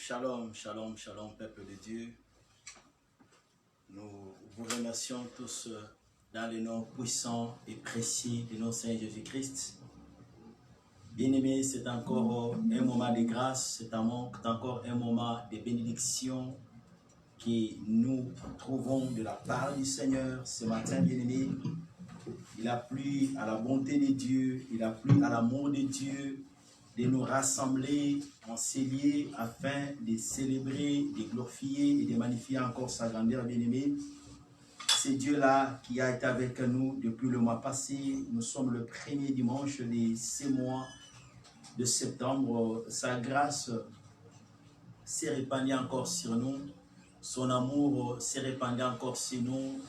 Shalom, shalom, shalom, peuple de Dieu. Nous vous remercions tous dans le nom puissant et précieux de notre Seigneur Jésus-Christ. Bien-aimés, c'est encore un moment de grâce, c'est encore un moment de bénédiction que nous trouvons de la part du Seigneur ce matin, bien-aimés. Il a plu à la bonté de Dieu, il a plu à l'amour de Dieu de nous rassembler en ces lieux afin de célébrer, de glorifier et de magnifier encore sa grandeur, bien-aimée. C'est Dieu-là qui a été avec nous depuis le mois passé. Nous sommes le premier dimanche de ce mois de septembre. Sa grâce s'est répandue encore sur nous. Son amour s'est répandu encore sur nous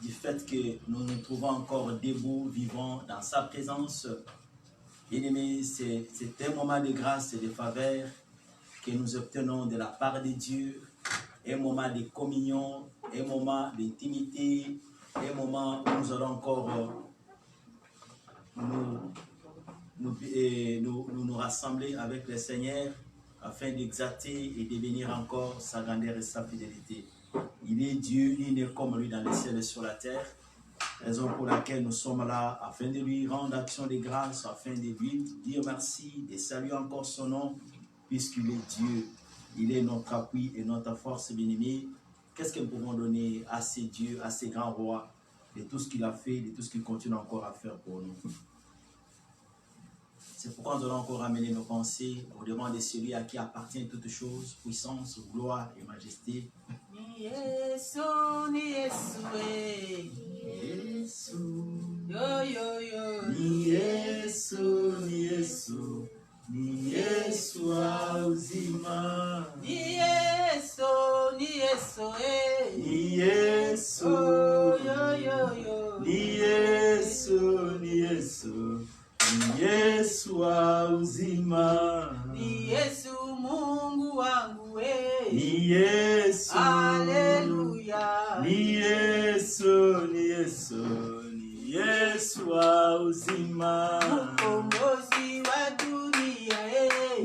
du fait que nous nous trouvons encore debout, vivants dans sa présence. Bien-aimés, c'est un moment de grâce et de faveur que nous obtenons de la part de Dieu, un moment de communion, un moment d'intimité, un moment où nous allons encore nous rassembler avec le Seigneur afin d'exalter et de bénir encore sa grandeur et sa fidélité. Il est Dieu, il est comme lui dans les ciels et sur la terre. Raison pour laquelle nous sommes là, afin de lui rendre action de grâce, afin de lui dire merci, de saluer encore son nom, puisqu'il est Dieu. Il est notre appui et notre force, bien-aimée. Qu'est-ce que nous pouvons donner à ces dieux, à ces grands rois, de tout ce qu'il a fait, de tout ce qu'il continue encore à faire pour nous? C'est pourquoi nous allons encore amener nos pensées au devant de celui à qui appartient toutes choses, puissance, gloire et majesté. Ni Yesu, yo yo yo. Ni Yesu uzima. Ni Yesu, Ni Yesu, yo yo yo. Ni Yesu, Ni Yesu uzima. Ni Yesu Mungu wangu Ni Yesu, haleluya. Ni Yesu, Ni Yesu uzima. Mkombozi wa dunia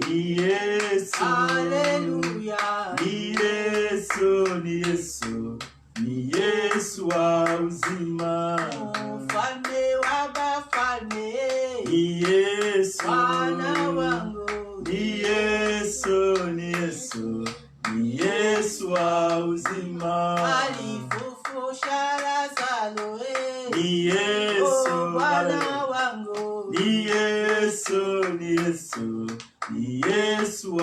Ni Yesu, haleluya. Ni Yesu, Ni Yesu uzima. Mfalme wa bafalme Ni Yesu, Bwana wangu. Ni Yesu, Ni Yesu uzima. Alifufusha Lazaro Ni Yesu, Bwana wangu. Ni Yesu, Ni Yesu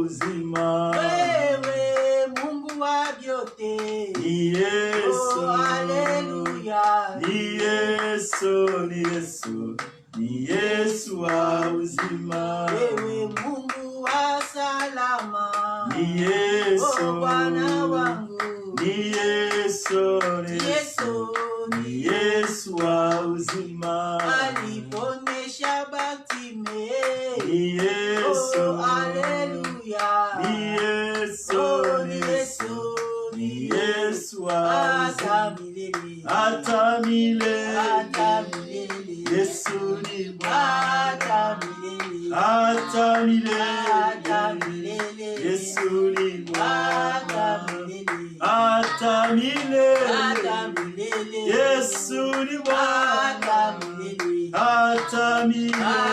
uzima. Wewe Mungu wa vyote Ni Yesu, haleluya. Ni Yesu, Ni Yesu uzima. Wewe Mungu wa salama Ni Yesu, Bwana wangu. Ni Yesu, Yesu Ni Yesu uzima. aliponyesha Batime Ni Yesu, haleluya. Ni Yesu, Ni Yesu Hata uzima. milele, Hata milele, hata milele, Yesu ni Bwana. hata milele, Hata hata milele, milele, Yesu ni hata Bwana. milele, Hata milele, hata milele, Yesu ni Bwana. hata milele, Hata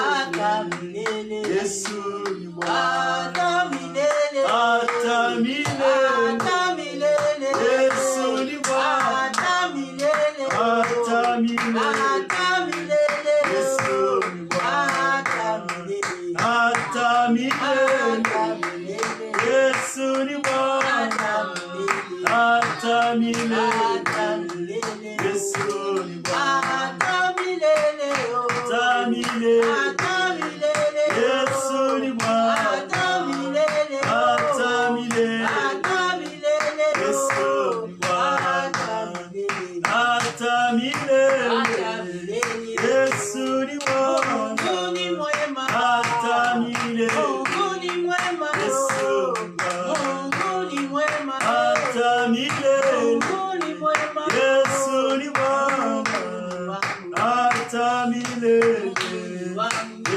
hata milele, milele, Yesu ni Bwana. hata milele, Hata milele, hata milele, Yesu ni Bwana. hata milele, Hata milele, hata milele, Yesu ni Bwana. hata milele, Hata milele, hata milele, Yesu ni Bwana. hata milele, Hata milele, hata milele, Yesu ni Bwana. hata milele, Hata milele, hata milele, Yesu ni Bwana. hata milele, Hata milele, hata milele, Yesu ni Bwana. hata milele, Hata milele, hata milele. Yesu ni Bwana. Mungu ni mwema, Hata milele, Mungu ni mwema, Yesu ni Bwana. Mungu ni mwema, Hata milele, Mungu ni mwema, Yesu ni Bwana. Hata milele, wangu.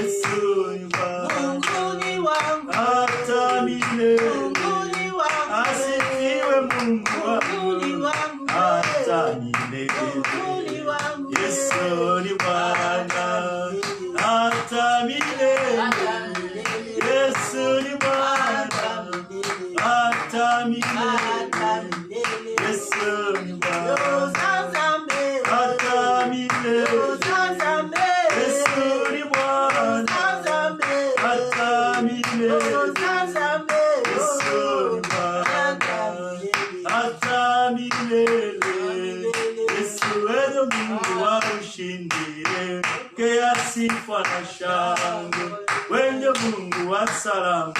atamile, Yesu ni Bwana, atamile, Yesu ni Bwana, atamile, Yesu ni Bwana, atamile, Yesu ni Bwana, atamile, Yesu wewe Mungu wa ushindi, pokea sifa na shangwe, wewe Mungu wa salama,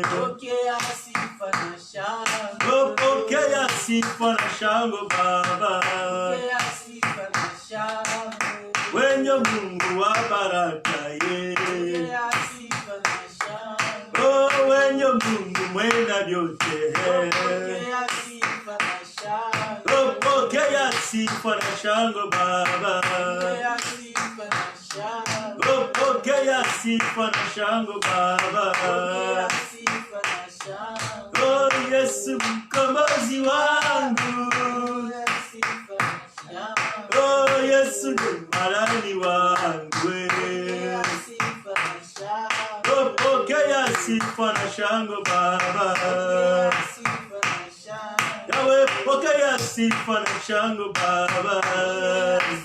Pokea sifa na shangwe, pokea sifa na shangwe Baba, pokea sifa na shangwe, wewe Mungu wa baraka, pokea sifa na shangwe, wewe Mungu mwenda vyote, pokea sifa na shangwe, pokea sifa na shangwe Baba, pokea sifa na shangwe, pokea sifa na shangwe Baba, pokea sifa na shangwe, oh Yesu mkombozi wangu, pokea sifa na shangwe, oh Yesu mhalali wangu, pokea sifa na shangwe, pokea sifa na shangwe Baba, pokea sifa na shangwe, Yahweh pokea sifa na shangwe Baba,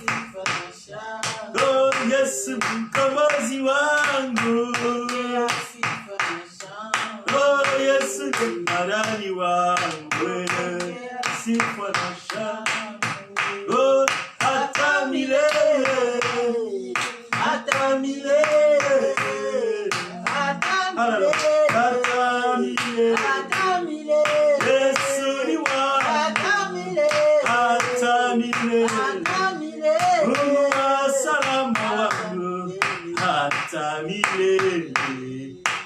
sifa na shangwe, oh Yesu mkombozi wangu, sifa na shangwe, oh Yesu mhalali wangu, sifa na shangwe, oh hata milele, hata milele, hata milele, Yesu ni wangu, hata milele, Mungu wa salama wangu, hata milele,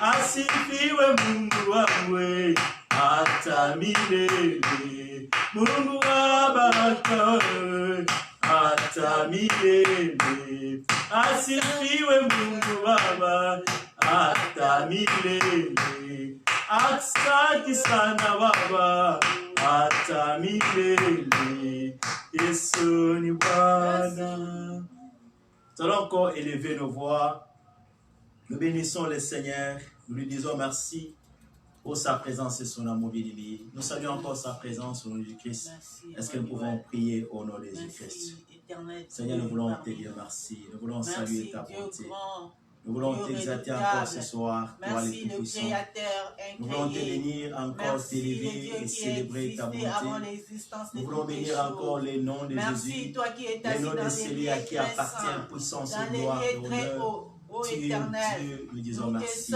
asifiwe Mungu wangu, hata milele, Mungu wa baraka, hata milele, asifiwe Mungu Baba, hata milele, asante sana Baba, hata milele, Yesu ni Bwana. Nous allons encore élever nos voix. Nous bénissons le Seigneur. Nous lui disons merci pour sa présence et son amour béni. Nous saluons encore sa présence au nom de Jésus-Christ. Est-ce que nous pouvons prier au nom de Jésus-Christ? Seigneur, nous voulons te dire merci. Nous voulons saluer ta bonté. Nous voulons t'exalter encore ce soir. Toi, le Tout-Puissant. Nous voulons te bénir encore, t'élever et célébrer ta bonté. Nous voulons bénir encore les noms de Jésus, les noms de celui à qui appartient puissance et gloire et honneur. Tu es Dieu, nous disons merci.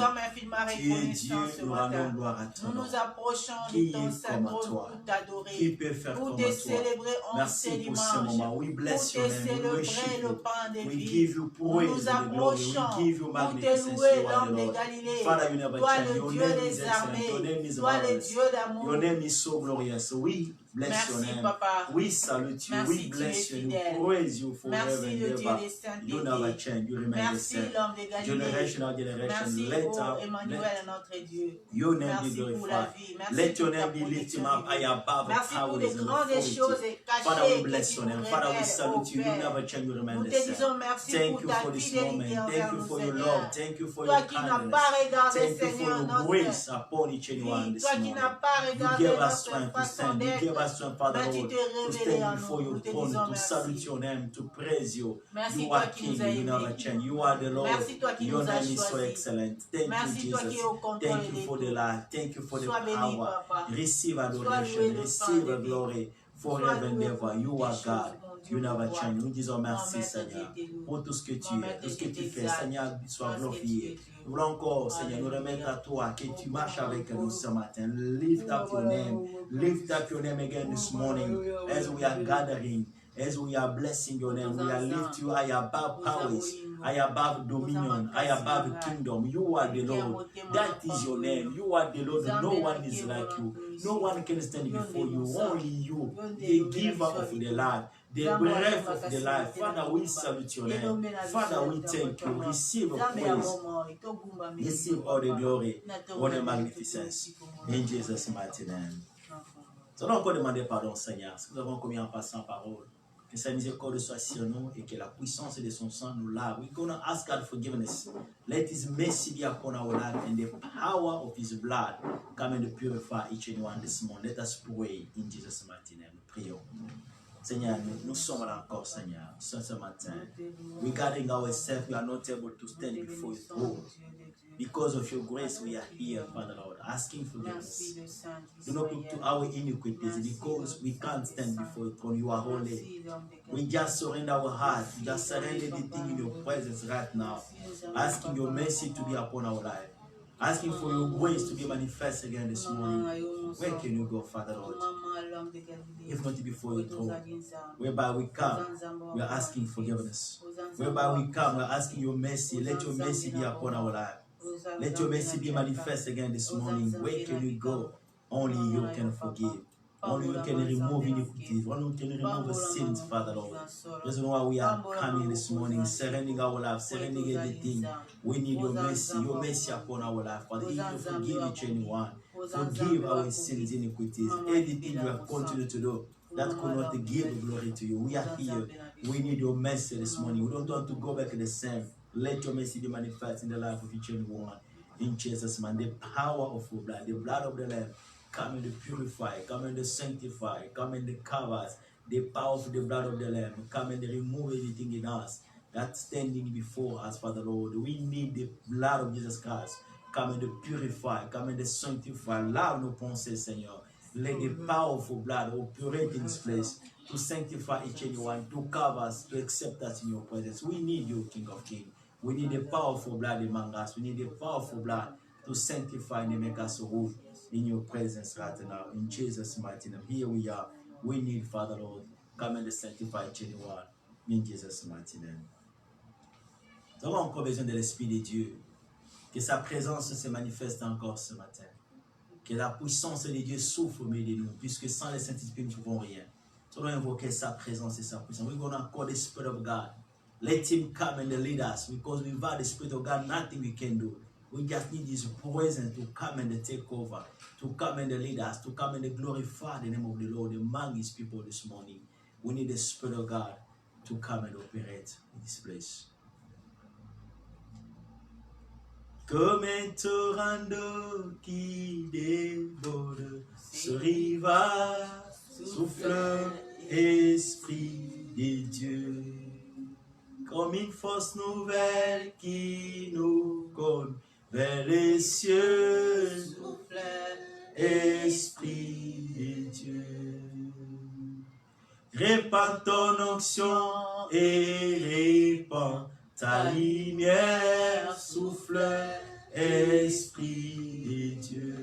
Tu es Dieu, nous rendons gloire à toi. Nous nous approchons Qui de ton est comme Saint-Trône toi? pour t'adorer, Qui peut faire pour comme te toi? célébrer en Merci ce pour ce dimanche, moment. We pour bless te your name. We célébrer worship le you. pain de We vie. give you Nous praise nous and glory. approchons We give you pour te magnificence. louer, You are the l'homme de Lord. Galilée. Father, you never Toi, change. le Your Dieu name is des excellent. Your armées. name is Toi, le marvelous. Dieu d'amour. Your name is so glorious. We bless your Merci, name. Papa. We salute you. Merci, We tu bless es you. fidèle. We praise you forever Merci, and le Dieu ever. des saintetés. You never change. You remain the Merci, same. l'homme de Galilée. Generational generation. Merci, Let oh our Emmanuel, notre Dieu. your name be Merci pour la glorified. vie. Merci Let pour your ta name be lifted protection up high divine. above the Merci pour powers les and grandes authority. choses et Father, we cachées que bless tu your nous name. Father, we révèles, salute oh you. You Père. never change. You remain Nous the te same. disons merci Thank pour you ta for this fidélité moment. Thank envers you nous, for your Seigneur. love. Thank you for Toi your qui n'as kindness. pas regardé, Thank you for Seigneur, your notre grace upon each and one vie. this Toi qui morning. n'as pas You regardé give us notre strength to façon stand. You give d'être, us strength, Father mais tu Lord, t'es to révélé en stand before nous. your Nous te throne, disons to salute merci. your name, to praise you. Merci, You toi are qui King. nous as You never aimés. change. You are the Lord. Merci, toi qui Your nous as name is so choisis. excellent. Thank Merci, you, toi qui es Jesus. au contrôle Thank de you for the tout. life. Thank you for the Sois béni, power. Papa. Receive Sois adoration. loué, le Receive Saint de glory Sois forever and loué ever. pour You toutes are les choses, God. mon Dieu, You mon never roi. change. Nous disons merci, Maître, Seigneur, je t'éloue. pour tout ce que tu Mon es, Maître, tout ce que je tu fais. t'exalte. Seigneur, sois Parce que tu es glorifié. Dieu. Nous voulons encore, Seigneur, nous Alléluia. remettre à toi que tu marches avec Alléluia. nous ce matin. Lift up your name. Lift up your name again this morning as we are gathering. As we are blessing your name, we are lifting you high above powers, high above dominion, high above kingdom. You are the Lord. That is your name. You are the Lord. No one is like you. No one can stand before you. Only you, the giver of the life, the breath of the life. Father, we salute your name. Father, we thank you. Receive praise. Receive all the glory, all the magnificence. In Jesus' mighty name. Nous allons encore demander pardon, Seigneur, parce que nous avons commis en passant parole. Que sa miséricorde soit sur nous et que la puissance de son sang nous lave. We're going to ask God forgiveness. Let His mercy be upon our life and the power of His blood come and purify each and one this morning. Let us pray in Jesus' mighty name. Prions. Seigneur, nous sommes là encore, Seigneur, ce matin. Regarding ourselves, we are not able to stand before your throne. Because of your grace, we are here, Father Lord, asking forgiveness. Do not look to our iniquities because we can't stand before your throne. You are holy. We just surrender our heart. We just surrender everything in your presence right now. Asking your mercy to be upon our life. Asking for your grace to be manifest again this morning. Where can you go, Father Lord? If not before your throne. Whereby we come, we are asking forgiveness. Whereby we come, we are asking your mercy. Let your mercy be upon our life. Let your mercy be manifest again this morning. Where can we go? Only you can forgive. Only you can remove iniquities. Only you can remove sins, Father Lord. That's why we are coming this morning, surrendering our life, surrendering everything. We need your mercy upon our life. Father, you forgive each and one. Forgive our sins, iniquities, everything we have continued to do that could not give glory to you. We are here. We need your mercy this morning. We don't want to go back the same. Let your mercy be manifest in the life of each and one. In Jesus' name, the power of your blood, the blood of the Lamb, come and purify, come and sanctify, come and cover us. The power of the blood of the Lamb, come and remove everything in us that's standing before us, Father Lord. We need the blood of Jesus Christ. Come and purify, come and sanctify. Lave nos pensées, Seigneur. Let the powerful blood operate in this place to sanctify each and one, to cover us, to accept us in your presence. We need you, King of Kings. We need the powerful blood among us. We need the powerful blood to sanctify and make us whole in your presence right now. In Jesus' mighty name. Here we are. We need, Father Lord, come and sanctify each and one. In Jesus' mighty name. Nous avons encore besoin de l'Esprit de Dieu. Que sa présence se manifeste encore ce matin. Que la puissance de Dieu souffle au milieu de nous, puisque sans le Saint-Esprit, nous ne pouvons rien. Nous allons invoquer sa présence et sa puissance. We're going to call the Spirit of God. Let Him come and lead us, because without the Spirit of God, nothing we can do. We just need His presence to come and take over, to come and lead us, to come and glorify the name of the Lord among His people this morning. We need the Spirit of God to come and operate in this place. Comme un torrent d'eau qui déborde sur rivage, souffle Esprit de Dieu. Comme une force nouvelle qui nous conduit vers les cieux, souffle Esprit de Dieu. Répands ton onction et répands ta lumière, souffle Esprit de Dieu.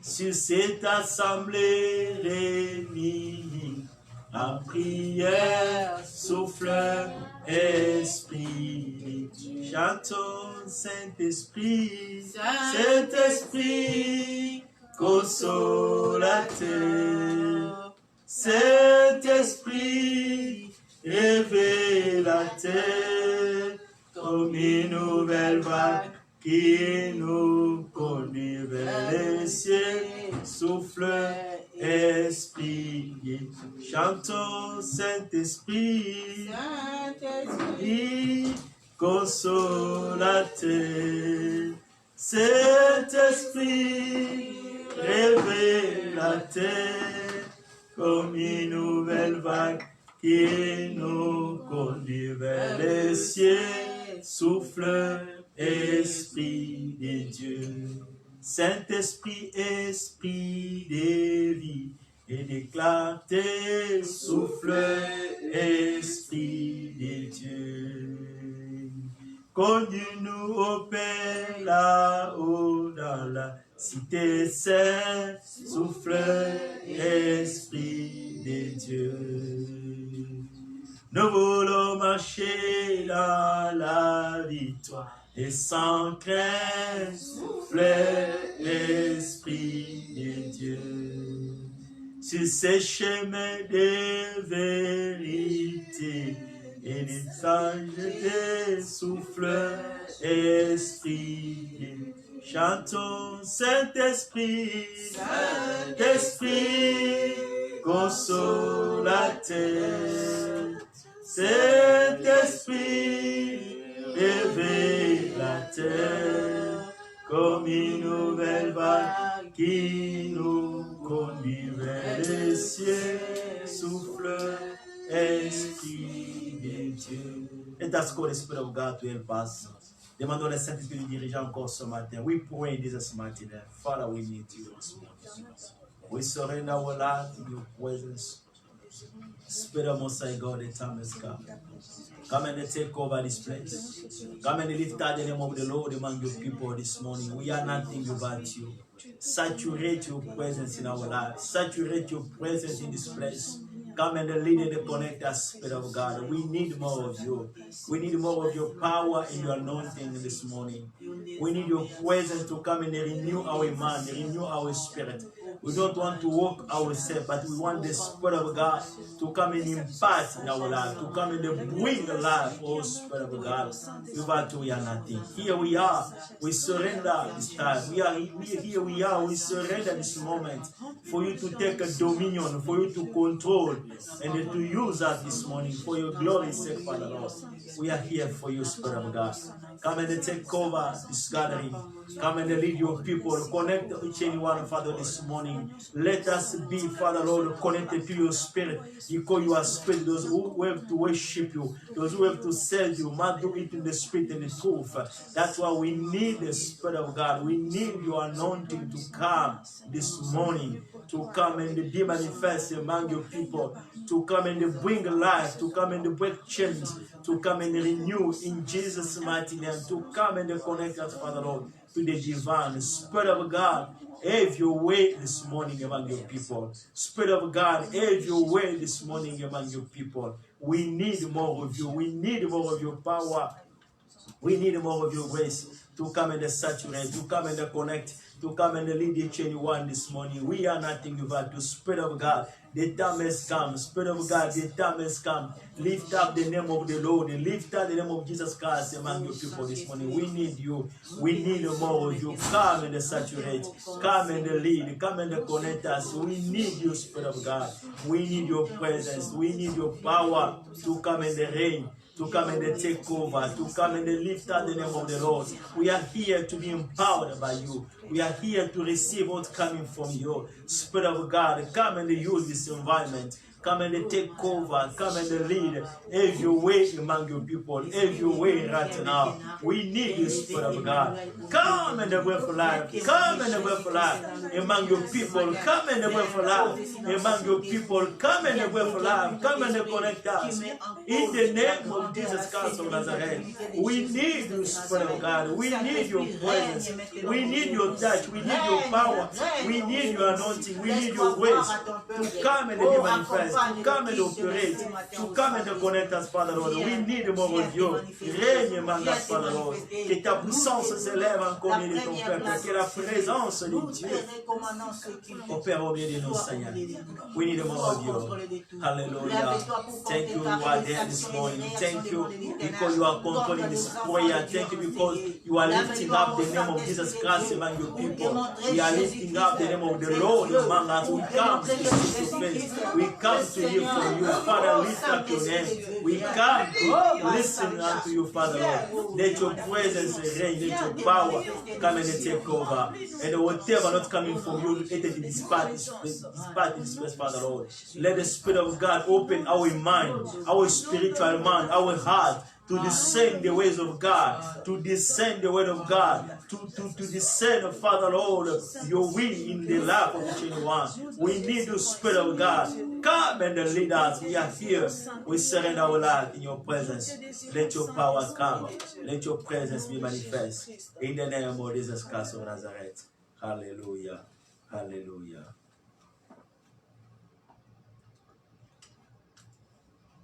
Sur cette assemblée réunie en prière, souffle Esprit de Dieu. Chantons Saint-Esprit, Saint-Esprit, consolateur. Saint-Esprit, révélateur, comme une nouvelle vague qui nous conduit vers les cieux, souffle Esprit. Chantons Saint-Esprit, Saint-Esprit, consolateur. Saint-Esprit, révélateur, comme une nouvelle vague qui nous conduit vers les cieux, souffle Esprit de Dieu. Saint-Esprit, Esprit de vie et de clarté, souffle Esprit de Dieu. Conduis-nous au Père là-haut dans la cité sainte, souffle Esprit de Dieu. Nous voulons marcher dans la victoire et sans crainte, souffle Esprit de Dieu. Sur ces chemins de vérité et de sainteté, souffle Esprit de Dieu. Chantons Saint-Esprit, Saint-Esprit, consolateur. Saint-Esprit, réveille la terre comme une nouvelle vague qui nous conduit vers les cieux. Souffle, Esprit de Dieu. Let us call the Spirit of God to help us. Demandons le Saint-Esprit de diriger encore ce matin. We pray this morning. Father, we need you this morning. We surrender our life in your presence. Spirit of Most High God, the time has come. Come and take over this place. Come and lift up the name of the Lord among your people this morning. We are nothing without you. Saturate your presence in our lives. Saturate your presence in this place. Come and lead and connect us, Spirit of God. We need more of you. We need more of your power and your anointing this morning. We need your presence to come and renew our mind, renew our spirit. We don't want to walk ourselves, but we want the Spirit of God to come and impart in our life, to come and bring the life, oh Spirit of God. Without you, we are nothing. Here we are. We surrender this time. Here we are. We surrender this moment for you to take a dominion, for you to control, and to use us this morning for your glory's sake, Father Lord. We are here for you, Spirit of God. Come and take over this gathering. Come and lead your people. Connect each and one, Father, this morning. Let us be, Father Lord, connected to your spirit. Because you are spirit, those who have to worship you, those who have to serve you, must do it in the spirit and the truth. That's why we need the Spirit of God. We need your anointing to come this morning, to come and be manifest among your people, to come and bring life, to come and break chains, to come and renew in Jesus' mighty name, to come and connect us, Father Lord, to the divine Spirit of God. Have your way this morning among your people. Spirit of God, have your way this morning among your people. We need more of you. We need more of your power. We need more of your grace to come and saturate, to come and connect, to come and lead each and one this morning. We are nothing without you, Spirit of God. The time has come, Spirit of God, the time has come. Lift up the name of the Lord, lift up the name of Jesus Christ among your people this morning. We need you, we need more of you. Come and saturate, come and lead, come and connect us. We need you, Spirit of God. We need your presence, we need your power to come and reign, to come and take over, to come and lift up the name of the Lord. We are here to be empowered by you. We are here to receive what's coming from you. Spirit of God, come and use this environment. Come and take over. Come and lead. Have your way among your people. Have your way right now. We need you, Spirit of God. Come and breathe for life. Come and breathe for life among your people. Come and breathe for life among your people. Come and breathe for life. Come and connect us. In the name of Jesus Christ of Nazareth, we need you, Spirit of God. We need your presence. We need your touch. We need your power. We need your anointing. We need your grace to come and be manifest, to come and operate, to come and connect us, Father Lord. We need more of you. Règne among us, Father Lord. Que ta puissance s'élève encore mieux de ton peuple. Que la présence de Dieu opère au milieu de nous, Seigneur. We need more of you. Hallelujah. Thank you, you are there this morning. Thank you because you are controlling this prayer. Thank you because you are lifting up the name of Jesus Christ among your people. We are lifting up the name of the Lord among us. We come to seek your face. We come to hear from you. Father, lift up your name. We come to listen unto you, Father Lord. Let your presence reign. Let your power come and take over. And whatever not coming from you, let it despite this place, Father Lord. Let the Spirit of God open our mind, our spiritual mind, our heart, to discern the ways of God, to discern the word of God, to discern, Father Lord, your will in the life of each and one. We need the Spirit of God. Come and lead us. We are here. We surrender our life in your presence. Let your power come. Let your presence be manifest. In the name of Jesus Christ of Nazareth. Hallelujah. Hallelujah.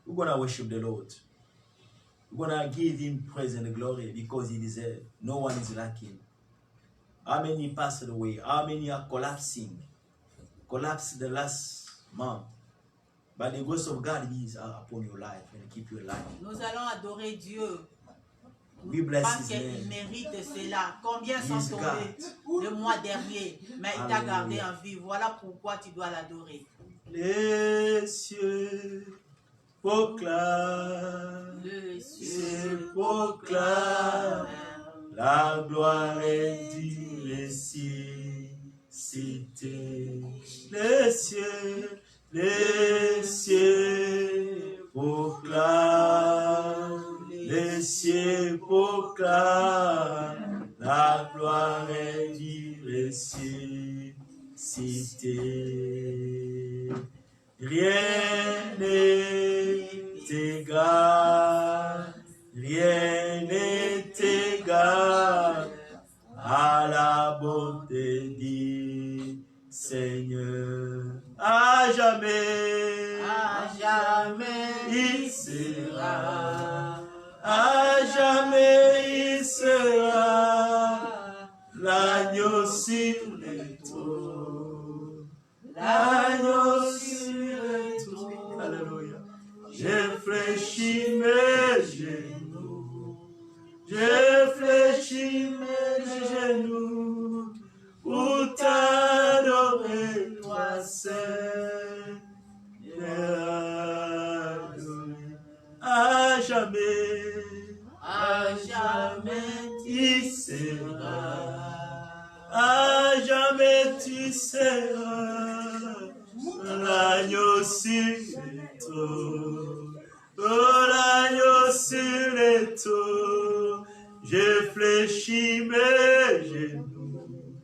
We're going to worship the Lord. We're going to give him praise and glory because he deserves. No one is like him. How many passed away? How many are collapsing? Collapsed the last month. But the grace of God is upon your life and keep you alive. Nous allons adorer Dieu. We bless Parce his qu'il name. mérite cela. Combien sont He's tombés God. le mois dernier, mais il t'a gardé Hallelujah. en vie. Voilà pourquoi tu dois l'adorer. les cieux proclament, Les cieux proclament la gloire du ressuscité. Les cieux proclament, les cieux proclament la gloire du ressuscité. Rien n'est égal, rien n'est égal à la bonté du Seigneur. À jamais il sera, à jamais il sera l'agneau sur le trône, l'agneau sur le trône. Alléluia. J'ai fléchi mes genoux, j'ai fléchi mes genoux pour t'adorer, toi seul. À jamais tu seras, à jamais tu seras l'agneau sur le trône, oh l'agneau sur le trône. J'ai fléchi mes genoux,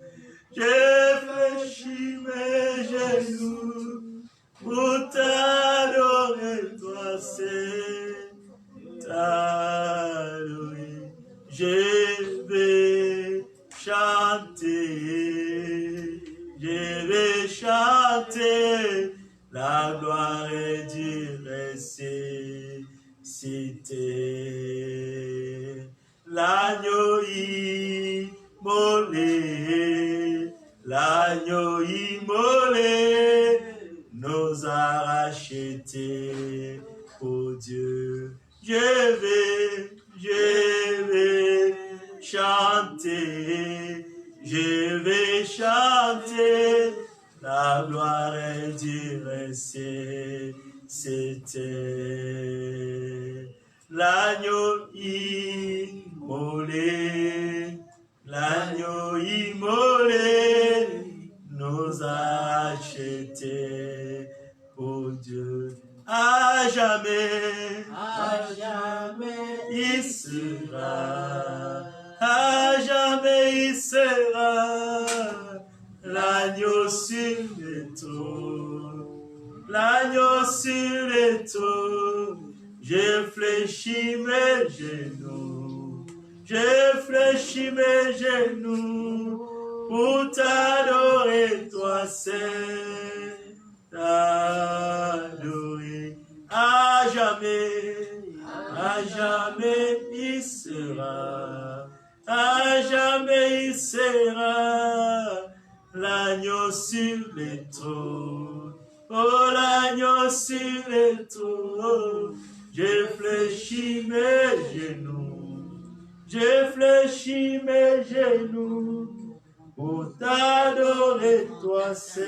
j'ai fléchi mes genoux pour t'adorer, toi seul, t'adorer. Je vais chanter la gloire du ressuscité. L'agneau immolé nous a rachetés pour Dieu. Je vais chanter, je vais chanter la gloire du ressuscité. L'agneau immolé nous a achetés pour Dieu. À jamais il sera, à jamais il sera l'agneau sur le trône, l'agneau sur le trône. J'ai fléchi mes genoux, j'ai fléchi mes genoux pour t'adorer, toi seul, t'adorer. À jamais il sera, à jamais il sera l'agneau sur le trône, oh l'agneau sur le trône. J'ai fléchi mes genoux, j'ai fléchi mes genoux pour t'adorer, toi seul.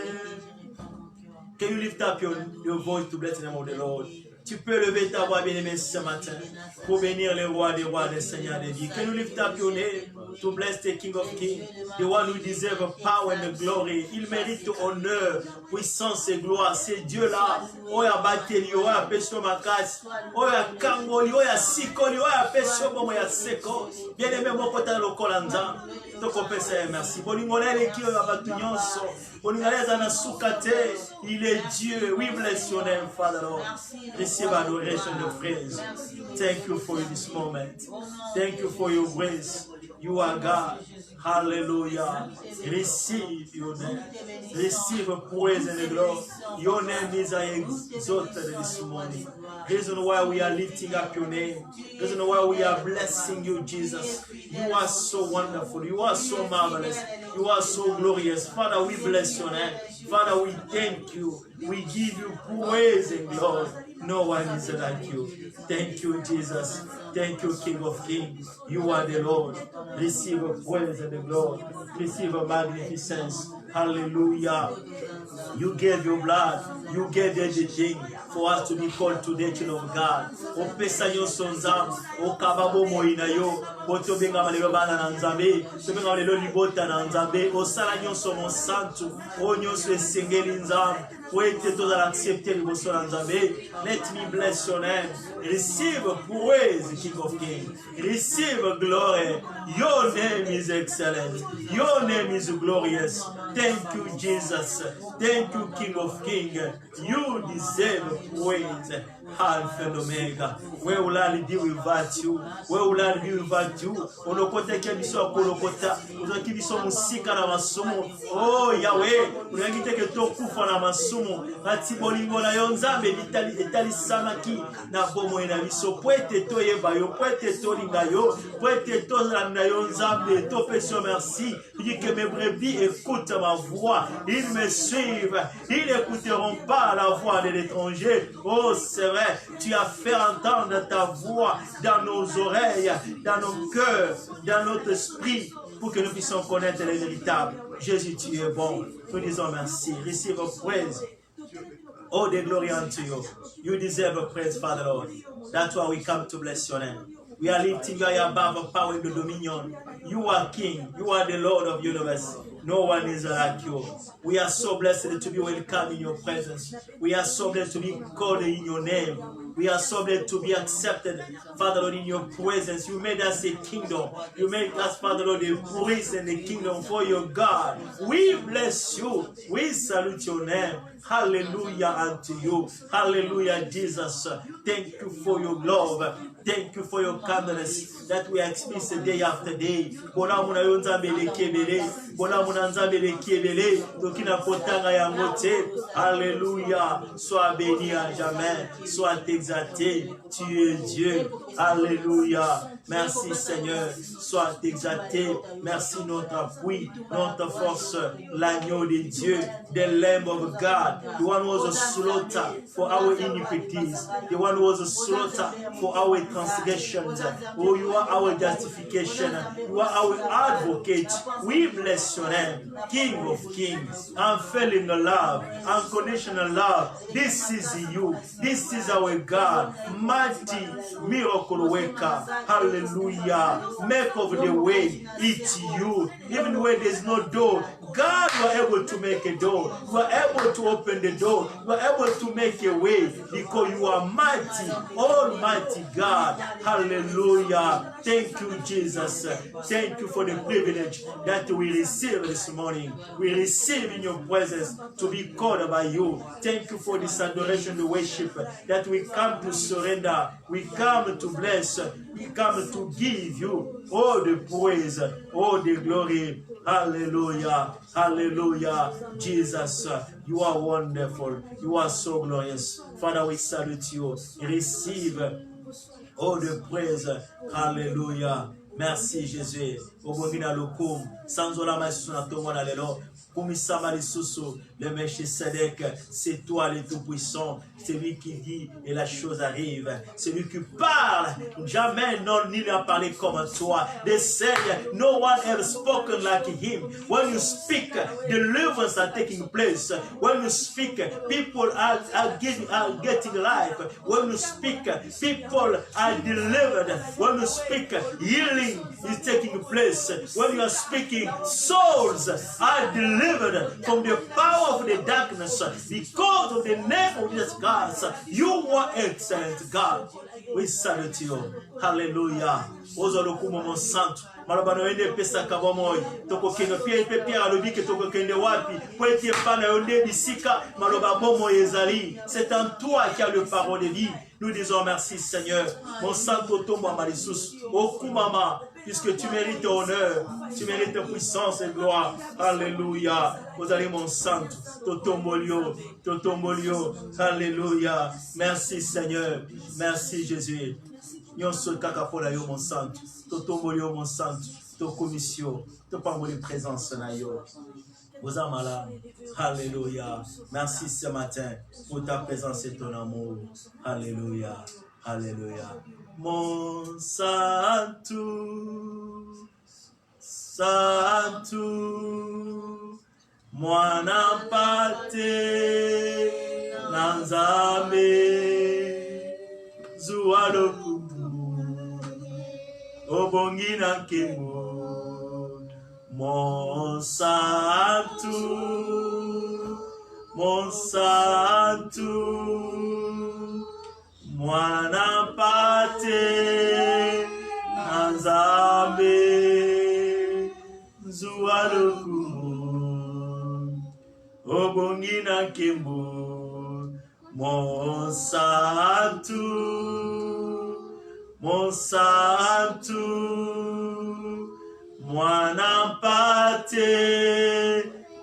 Can you lift up your voice to bless the name of the Lord? Tu peux lever ta voix, bien-aimé, ce matin pour bénir le roi des rois, le Seigneur des dieux. Can you lift up your name to bless the King of Kings, the one who deserves power and glory? Il mérite honneur, puissance et gloire. C'est Dieu-là. Oya bateli, oya peso makas, oya kangoli, oya sikoli, oya peso bomo ya seko. Bien-aimé, mon côté le kolanza. Merci. Il est Dieu. We bless your name, Father Lord. Receive adoration and praise. Thank you for this moment. Thank you for your grace. You are God. Hallelujah. Receive your name. Receive praise and glory. Your name is exalted this morning. Reason why we are lifting up your name. Reason why we are blessing you, Jesus. You are so wonderful. You are so marvelous. You are so glorious. Father, we bless your name. Father, we thank you. We give you praise and glory. No one is like you. Thank you, Jesus. Thank you, King of Kings. You are the Lord. Receive praise and the glory. Receive magnificence. Hallelujah. You gave your blood. You gave everything for us to be called today, children of God. Opesa nyonso nzambe, okababo moina yo, boto benga malelo bana na nzambe, to benga malelo libota na nzambe, osala nyonso mon santu, o nyonso esengeli nzambe, wete to that accepte liboso na nzambe. Let me bless your name. Receive praise, King of Kings. Receive glory. Your name is excellent. Your name is glorious. Thank you, Jesus. Thank you, King of Kings. You deserve praise. Alpha and Omega. Where will I be without you? Where will I be without you? Olokota kebiso akolokota. Uzaki biso musika na masumo. Oh Yahweh, unagite ke tokufa na masumo. Ati bolingo na yo nzambe etali samaki na bomo ina biso. Poete to yeba yo, poete to linga yo, poete to na yo nzambe. To peso merci. Il dit que mes brebis écoutent ma voix. Ils me suivent. Ils n'écouteront pas la voix de l'étranger. Oh, c'est vrai. Tu as fait entendre ta voix dans nos oreilles, dans nos cœurs, dans notre esprit, pour que nous puissions connaître les véritables. Jésus, tu es bon. Nous disons merci. Receive a praise. Oh, the glory unto you. You deserve a praise, Father Lord. That's why we come to bless your name. We are lifting you above power and dominion. You are King. You are the Lord of the universe. No one is like you. We are so blessed to be welcome in your presence. We are so blessed to be called in your name. We are so blessed to be accepted, Father Lord, in your presence. You made us a kingdom. You made us, Father Lord, a priest in the kingdom for your God. We bless you. We salute your name. Hallelujah unto you. Hallelujah, Jesus. Thank you for your love. Thank you for your kindness that we experience day after day. Bona muna yonzambe lekebele. Bona muna nzambe lekebele. Dokina potanga ya mote. Alléluia. Sois béni à jamais. Sois exalté. Tu es Dieu. Alléluia. Merci Seigneur. Sois exalté. Merci notre appui, notre force. L'agneau de Dieu. The Lamb of God. The one who was slaughtered for our iniquities. The one who was slaughtered for our transgressions. Oh, you are our justification. You are our advocate. We bless your name, King of Kings, unfailing love, unconditional love. This is you. This is our God, mighty miracle worker. Hallelujah. Make of the way. It's you. Even when there's no door, God, you are able to make a door. You are able to open the door. You are able to make a way because you are mighty, almighty God. Hallelujah. Thank you, Jesus. Thank you for the privilege that we receive this morning. We receive in your presence to be called by you. Thank you for this adoration, the worship that we come to surrender. We come to bless. We come to give you all the praise, all the glory. Hallelujah. Hallelujah. Jesus, you are wonderful. You are so glorious. Father, we salute you. Receive all the praise. Hallelujah. Merci Jésus. Obongina lokum. Sans ola masuna tomona lelo. Kumisama lisusu. Le Melchisedec, c'est toi le Tout-Puissant. C'est lui qui dit et la chose arrive. C'est lui qui parle. Jamais non ni n'a parlé comme toi. They say no one else spoken like him. When you speak, deliverance are taking place. When you speak, people are getting life. When you speak, people are delivered. When you speak, healing is taking place. When you are speaking, souls are delivered from the power of the darkness because of the name of Jesus Christ. You are excellent, God. We salute you. Hallelujah. Ozolokumo mon santo. Malobano ende pesa kabomoy. Toko kendo Pierre alobike toko kende wapi. Poeti pana yonde bisika maloba bomo ezali. C'est en toi qui a le parole de vie. Nous disons merci Seigneur. Mon santo tombo amalisus. Okumama. Puisque tu mérites honneur, tu mérites puissance et gloire. Alléluia. Vous allez mon sang. Totombolio. Alléluia. Merci Seigneur. Merci Jésus. Nyonso kakapola yo mon sang. Totombolio mon sang. Tokomisio. Topamboli présence na yo. Vous êtes malade. Alléluia. Merci ce matin pour ta présence et ton amour. Alléluia. Alléluia. Mon santo, santo, mwana mpate na Nzambe zuwa lokumu obongi na nkembo monsantu mwana mpate na Nzambe zuwa lokumu obongi na nkembo monsantu mwana mpate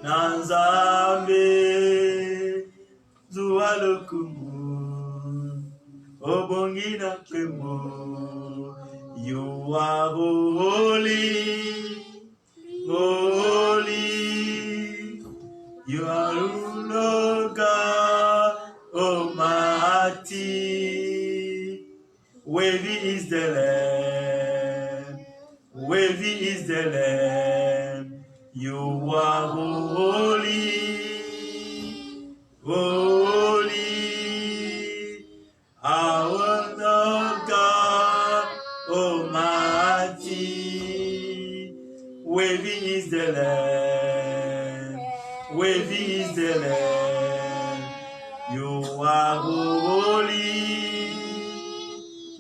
na Nzambe zuwa lokumu obongi na nkembo. You are holy, holy. You are Lord God Almighty. Worthy is the Lamb. Worthy is the Lamb. You are holy, holy. Our Lord God Almighty. Worthy is the Lamb. Worthy is the Lamb. You are holy,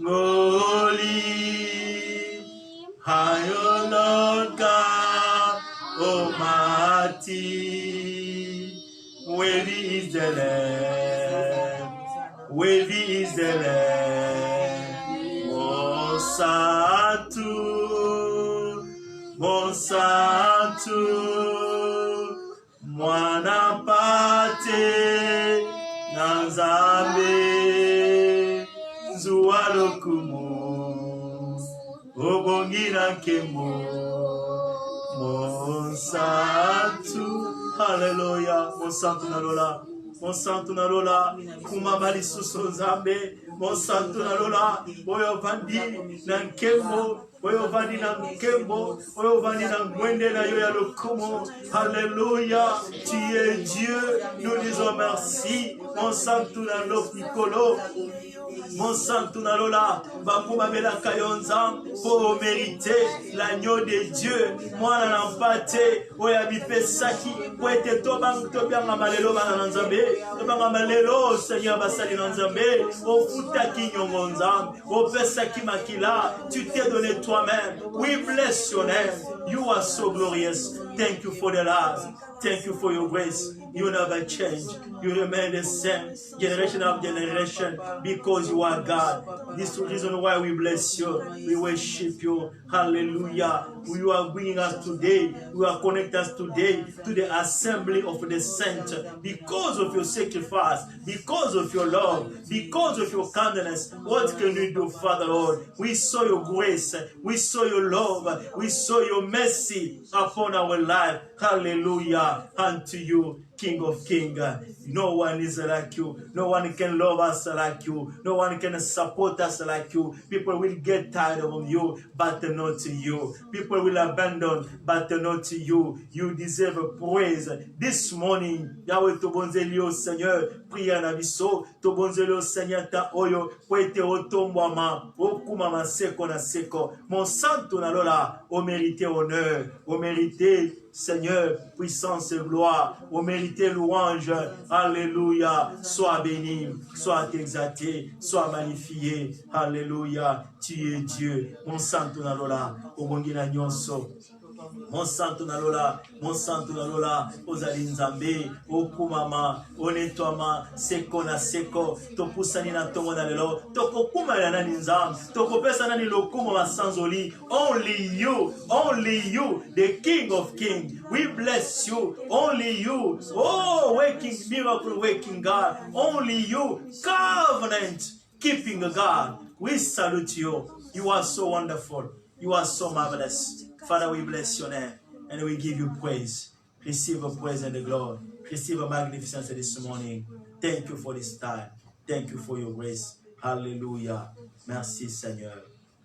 holy. Our Lord God Almighty. Worthy is the Lamb. Worthy is the Lamb. Monsanto, mwana mpate na Nzambe zuwa lokumu obongi na nkembo monsanto. Hallelujah. Monsanto nalola, monsanto nalola kumama lisusu Nzambe, monsanto nalola oyo vandi na nkembo, oyo vandi na nkembo, oyo vandi na mwende na yo ya lokumu. Hallelujah. Tu es Dieu, nous disons merci. Monsanto na lokikolo, monsanto na lola bakuma bela kayonza pour mériter l'agneau de Dieu. Mwana na mpate oya bipesaki po ete tobyanga malelo bana na Nzambe, tobanga malelo Seigneur basali na Nzambe, ofutaki nyongo Nzambe, opesaki makila, tu t'es donné toi-même. We bless your name. You are so glorious. Thank you for the love. Thank you for your grace. You never change. You remain the same, generation after generation, because you are God. This is the reason why we bless you. We worship you. Hallelujah. You are bringing us today. You are connecting us today to the assembly of the saints. Because of your sacrifice, because of your love, because of your kindness, what can we do, Father Lord? We saw your grace. We saw your love. We saw your mercy upon our life. Hallelujah. Unto you, King of Kings. No one is like you. No one can love us like you. No one can support us like you. People will get tired of you, but not to you. People will abandon, but not to you. You deserve praise. This morning, Yahweh tobonzelio Seigneur, priya na biso, tobonzelio Seigneur ta oyo, poete otombwama, okumama seko na seko. Mon santo na lola, o mérité honneur, o mérité Seigneur, puissance et gloire, au mérité louange, alléluia, sois béni, sois exalté, sois magnifié, alléluia, tu es Dieu, mon santo nalola, au bongina nyonso, mon santo nalola, ozali Nzambe, okumama, onetwama, seko na seko, topusani na tongo na lelo, tokokuma na nani Nzambe, tokopesa nani lokumo masanzoli, only you, the King of Kings, we bless you, only you, oh, waking, miracle waking God, only you, covenant keeping God, we salute you, you are so wonderful, you are so marvelous. Father, we bless your name and we give you praise. Receive a praise and the glory. Receive a magnificence this morning. Thank you for this time. Thank you for your grace. Hallelujah. Merci Seigneur.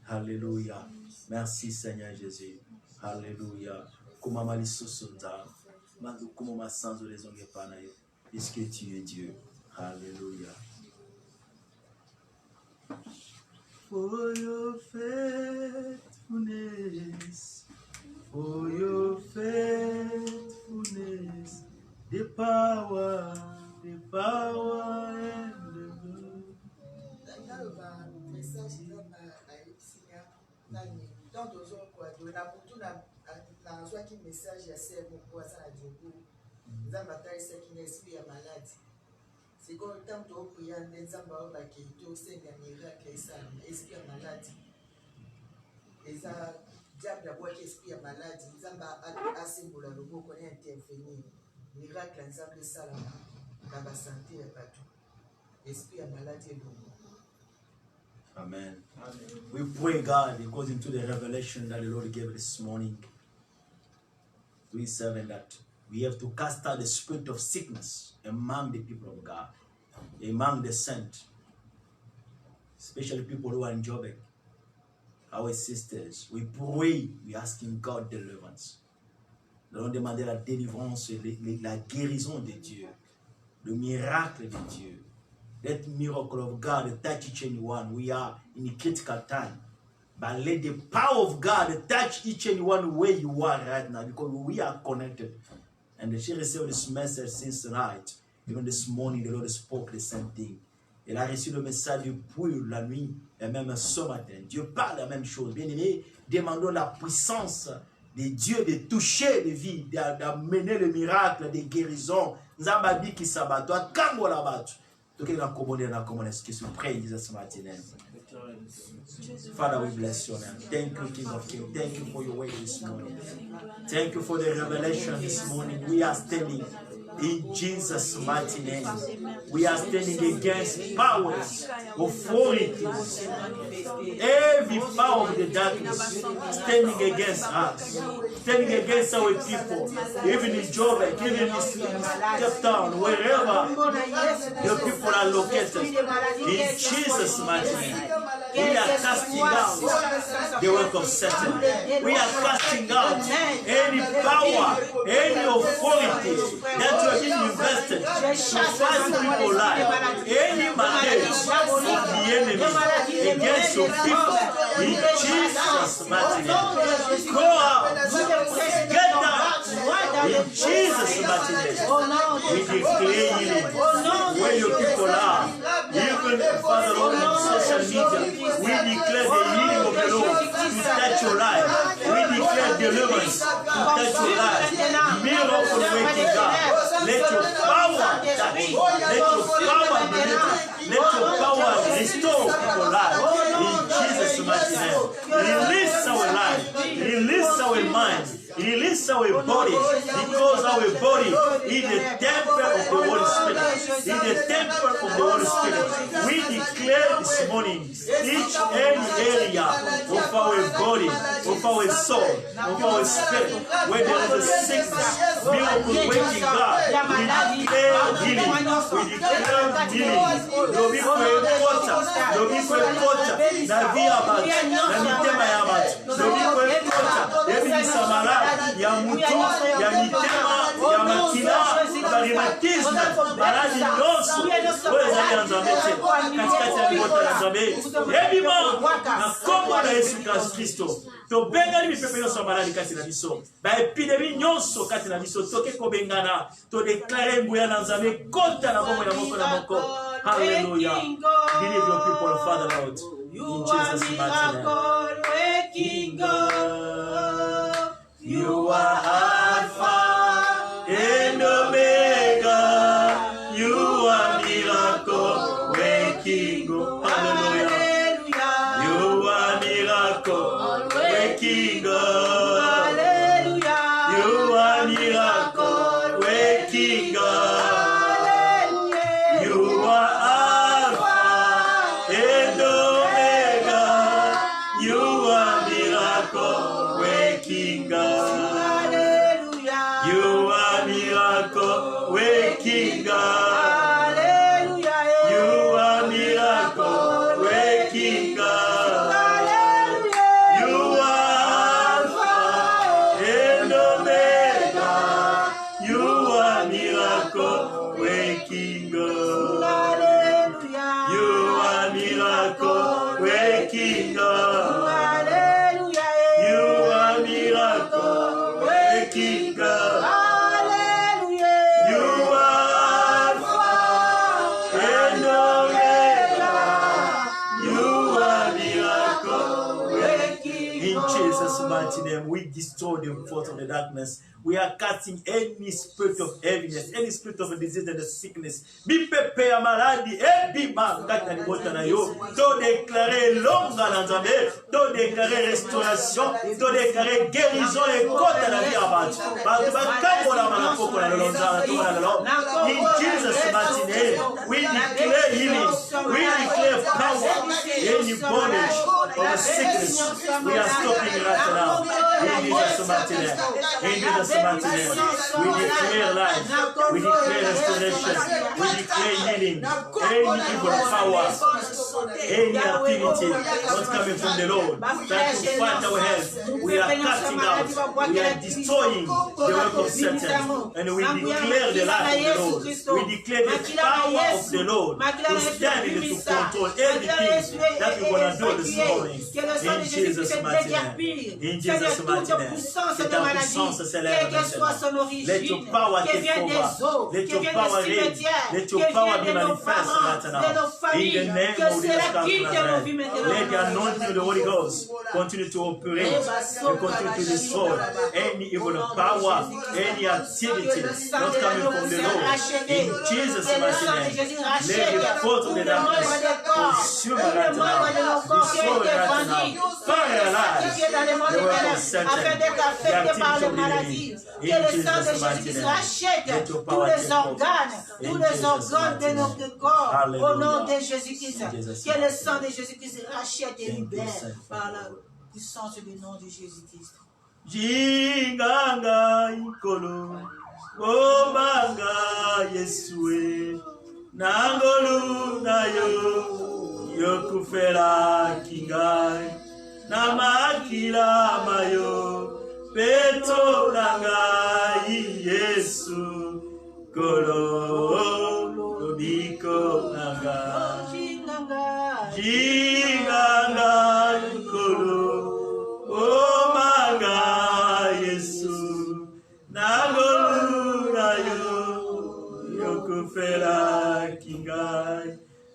Hallelujah. Merci Seigneur Jésus. Hallelujah. Kumamali susunda. Puisque tu es Dieu. Alléluia. For your faithfulness, the power and the glory. C'est quand le temps de prier, les gens vont tout c'est un miracle, ça, esprit malade. Et ça, diable d'abord esprit malade, les gens vont assez pour le robot qu'on est intervenir. Miracle, les gens ça dans la santé et partout. Esprit malade et robot. Amen. We pray, God, according to the revelation that the Lord gave this morning, 3:7, that we have to cast out the spirit of sickness among the people of God, among the saints, especially people who are in Joburg, our sisters. We pray, we asking God deliverance. Nous allons demander la délivrance et la guérison de Dieu, le miracle de Dieu. That miracle of God touch each and one. We are in a critical time. But let the power of God touch each and one where you are right now, because we are connected. And she received this message since tonight. Even this morning, the Lord spoke the same thing. Elle a reçu le message depuis la nuit et même ce matin. Dieu parle la même chose. Bien aimé, demandons la puissance de Dieu de toucher les vies, d'amener le miracle, de guérison. Nzambabi qui s'abat. Toi, quand on l'abat. Donc, il a commandé dans comment est-ce que se prie in Jesus' mighty name. Father, we bless your name. Thank you, King of Kings. Thank you for your way this morning. Thank you for the revelation this morning. We are standing in Jesus' mighty name. We are standing against powers, authorities, every power of the darkness standing against us, standing against our people, even in Joburg, even in Cape Town, wherever your people are located. In Jesus' mighty name, we are casting out the work of Satan. We are casting out any power, any authority that you have been invested to fight people life, any mandate of the enemy against your people. In Jesus' mighty name, go out, get out. In Jesus' mighty name, we declare healing where your people are. Even Father Lord on social media, we declare the healing of the Lord to touch your life. We declare deliverance to touch your life. Miracle working God. Let your power touch. Let your power deliver. Let your power restore people's lives. In Jesus' mighty name. Release our life. Release our mind. Release our body, because our body is the temple of the Holy Spirit. Is the temple of the Holy Spirit. We declare this morning each and area of our body, of our soul, of our spirit, where there is a sickness, miracle waking God. We declare healing. We declare healing. Lobiko ekota, lobiko ekota, na via bat, na mitema ya bat. Lobiko ekota, ebi samara. Ya mutu, ya mitema, ya makila, ya rheumatisme, maradhi nyonso, wewe zali nzambete, katikati ya mibota ya nzambe. Ebima, na kombo na Yesu Kristo. To benga ni mipepe nyonso maladi kati na biso. Ba epidemi nyonso kati na biso. Toke kobengana, to declare nguya na nzambe kota na bombo ya moko na moko. Hallelujah. Believe your people, Father Lord. In Jesus' mighty name. You are Alpha and Omega. You are miracle waking God. Hallelujah. You are miracle waking God. You are miracle waking God. You are Alpha and Omega. You are miracle waking God. destroy the force of the darkness. We are casting any spirit of heaviness, any spirit of disease and sickness. Bipepe ya maladi, bima ngata ni bota na yo. To déclarer longue à l'entendé, to déclarer restauration, to déclarer guérison et côte à la vie abat. In Jesus' mighty name, we declare healing, we declare power, any bondage of sickness. We are stopping right now. In Jesus' mighty name. In Jesus' mighty name. We declare life. We declare restoration. We declare healing. Any evil power, any activity not coming from the Lord that will fight our health, we are casting out. We are destroying the work of Satan. And we declare the life of the Lord. We declare the power of the Lord to stand in to control everything that we're going to do this morning. In Jesus' mighty name. In Jesus' mighty name. C'est ta puissance s'élève maintenant. Let your power take over. Let your power reign. Let your power be manifest right now. In the name of Jesus Christ, let the anointing of the Holy Ghost continue to operate and continue to destroy any evil power, any activity not coming from the Lord. In Jesus' mighty name, let the force of the darkness consume right now. Destroy right now. Paralyze the work of Satan, the activity of the enemy. In Jesus' mighty name, let your power take over. Tous les organes de notre corps, au nom de Jésus-Christ, que le sang de Jésus-Christ rachète et libère par la puissance du nom de Jésus-Christ. Jinganga ikolo, obanga Yesue, nangolu nayo, yokufela kingai, namakila mayo, peto nangai Yesu. Kolo, Lobiko Naga, Jinganga, Kolo, Omaga, Yesu, Nagolu, Nayo, Yokufela, Kingai,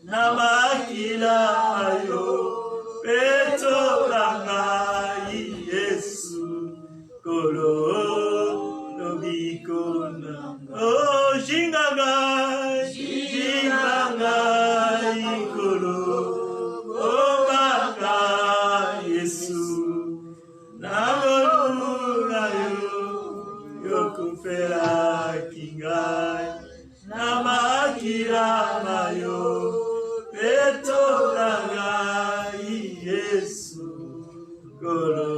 Namakila, Ayo, Peto Naga, Yesu, Kolo, Lobiko Naga. Oh, Jinganga, Jinganga, Ikolo, oh, Manga, Yesu, Nagolu, Nayo, Yokufela, Kingai, Namakira, Mayo, Peto, Nagai, Yesu, Kolo,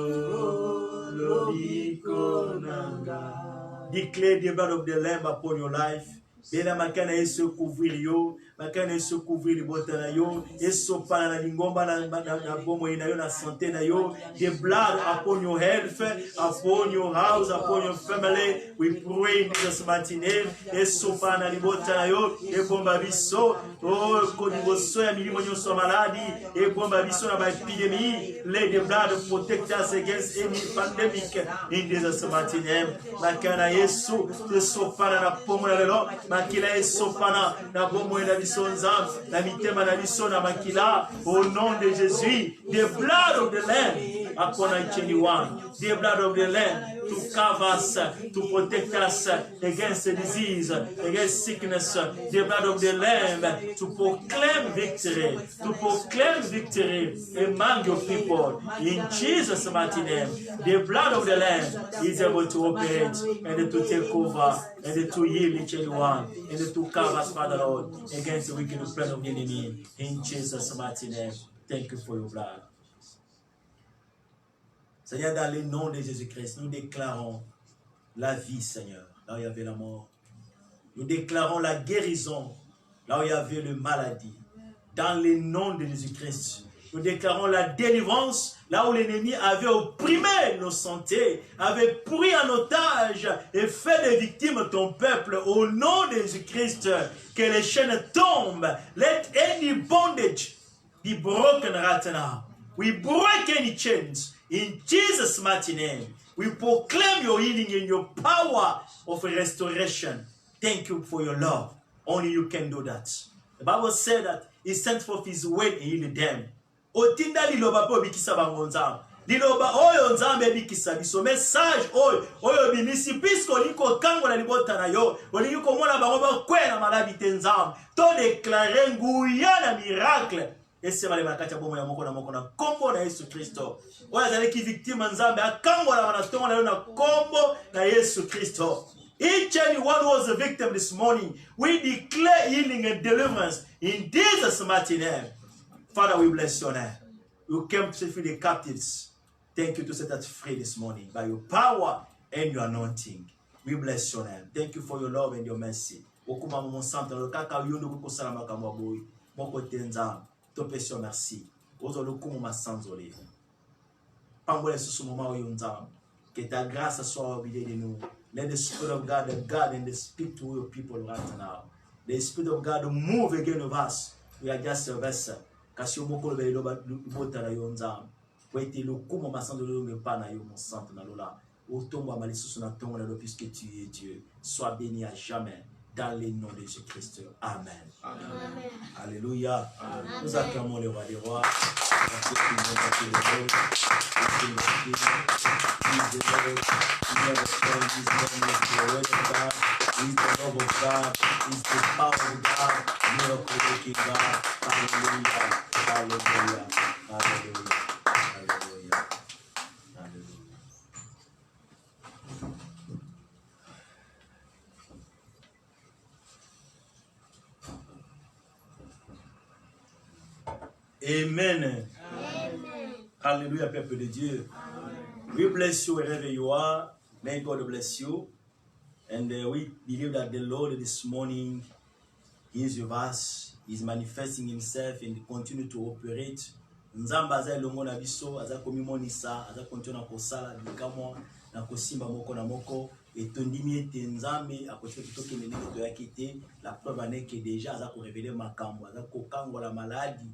Lobiko, Naga. Declare the blood of the Lamb upon your life. Bena makana yesu couvrir yo, makana yesu couvrir botana yo, yesu pana na lingomba na bomo ina yo na santé na yo. The blood upon your health, upon your house, upon your family. We pray in Jesus' mighty name. Yesu pana na botana yo, e bomba biso, oh kodiboso ya milimo nyoso maladi, e bomba biso na ba epidemie. Let the blood protect us against any pandemic in Jesus' mighty name. Makana yesu, yesu pana na pomo na lelo. Makila esopana na bomo na bisonza na mitema na bisona makila au nom de Jésus. The blood of the Lamb upon each and one. The blood of the Lamb to cover us, to protect us against disease, against sickness. The blood of the Lamb to proclaim victory, among your people. In Jesus' mighty name, the blood of the Lamb is able to operate and to take over and to heal each and one and to cover us, Father Lord, against the wicked plan of the enemy. In Jesus' mighty name, thank you for your blood. Seigneur, dans le nom de Jésus-Christ, nous déclarons la vie, Seigneur, là où il y avait la mort. Nous déclarons la guérison, là où il y avait la maladie. Dans le nom de Jésus-Christ, nous déclarons la délivrance, là où l'ennemi avait opprimé nos santé, avait pris en otage et fait des victimes ton peuple. Au nom de Jésus-Christ, que les chaînes tombent. Let any bondage be broken right now. We break any chains. In Jesus' mighty name, we proclaim your healing and your power of restoration. Thank you for your love. Only you can do that. The Bible said that he sent forth his word and healed them. liloba oyo nzambe bikisa biso message oyo bimisi puisque oliko kango na libota na yo oliko mona bango bakwela maladi te nzambe to déclarer nguya na miracle esema le makati ya bomo ya moko na kombo na Yesu Kristo oyo azali ki victime nzambe akango na tongo na yo na kombo na Yesu Kristo. Each and one was a victim this morning. We declare healing and deliverance in Jesus' mighty name. Father, we bless your name. You came to set free the captives. Thank you to set us free this morning by your power and your anointing. We bless your name. Thank you for your love and your mercy. Okuma mon santo le kaka yondo ko salama kama boy. Moko tenza. To pesio merci. Ozo le kumu masanzole. Pangole susu mama oyonza. Que ta grâce soit au milieu de nous. Let the Spirit of God and speak to your people right now. The Spirit of God move again of us. We are just a vessel. Kasi omoko le belo bota la yonza. Kwete lo kumo masando lo ngepa na yo mon santo na lola. Otombo amalisusu na tongo na lo puisque tu es Dieu. Sois béni à jamais dans le nom de Jésus-Christ. Amen. Amen. Alléluia. Amen. Nous acclamons le roi des rois. Amen. Amen. Hallelujah, peuple de Dieu. Amen. We bless you wherever you are. May God bless you. And we believe that the Lord this morning is with us. He's manifesting himself and continue to operate. Nzamba za longo na biso, aza komimonisa, aza continue na kosala bikamo na kosimba moko na moko. Et tondimi ete nzambe akote kitoke nene to yakite. La preuve en est que déjà aza ko révéler makambo, aza ko kango la maladie.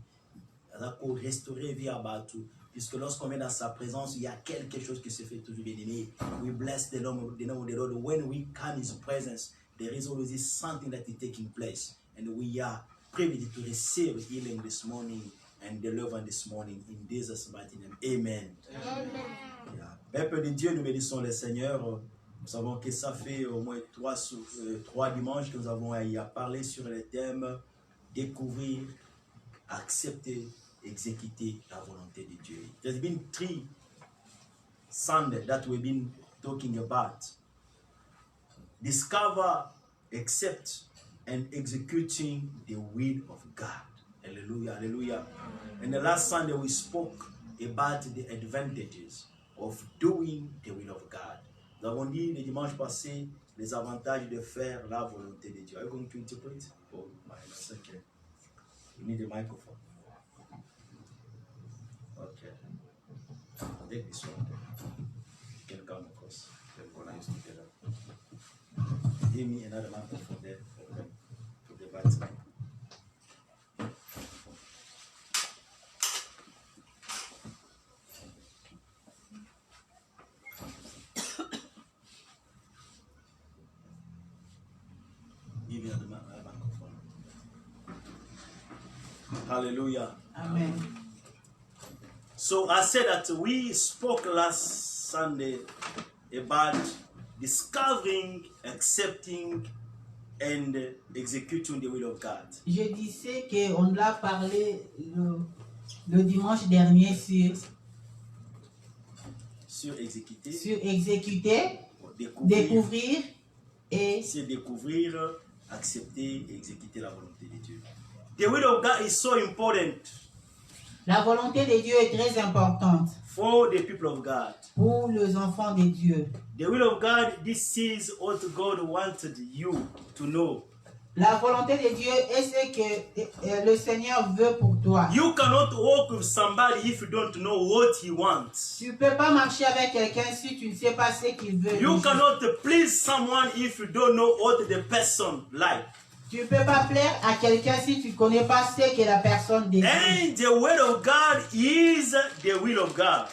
Pour restaurer vie à Batou. Puisque lorsqu'on vient dans sa présence, il y a quelque chose qui se fait toujours bien-aimé. We bless the name of the Lord. When we come in his presence, there is always something that is taking place. And we are privileged to receive healing this morning and deliverance this morning in Jesus' mighty name. Amen. Amen. Peuple de Dieu, nous bénissons le Seigneur. Nous savons que ça fait au moins 3 dimanches que nous avons à parler sur le thème découvrir, accepter, exécuter la volonté de Dieu. There's been 3 Sundays that we've been talking about. Discover, accept, and executing the will of God. Hallelujah, hallelujah. And the last Sunday we spoke about the advantages of doing the will of God. Nous avons dit le dimanche passé les avantages de faire la volonté de Dieu. Are you going to interpret? Oh, my second. You need a microphone. Okay. Take this one. You can come across. Then we're going to use together. Give me another microphone there. Okay. To the right side. Give me another microphone. Hallelujah. Amen. So I said that we spoke last Sunday about discovering, accepting, and executing the will of God. Je disais qu'on a parlé le dimanche dernier sur exécuter, découvrir et découvrir, accepter et exécuter la volonté de Dieu. The will of God is so important. La volonté de Dieu est très importante. For the people of God. Pour les enfants de Dieu. The will of God, this is what God wanted you to know. La volonté de Dieu est ce que le Seigneur veut pour toi. You cannot walk with somebody if you don't know what he wants. Tu peux pas marcher avec quelqu'un si tu ne sais pas ce qu'il veut. You cannot please someone if you don't know what the person like. Tu ne peux pas plaire à quelqu'un si tu ne connais pas ce que la personne désire. And the will of God is the will of God.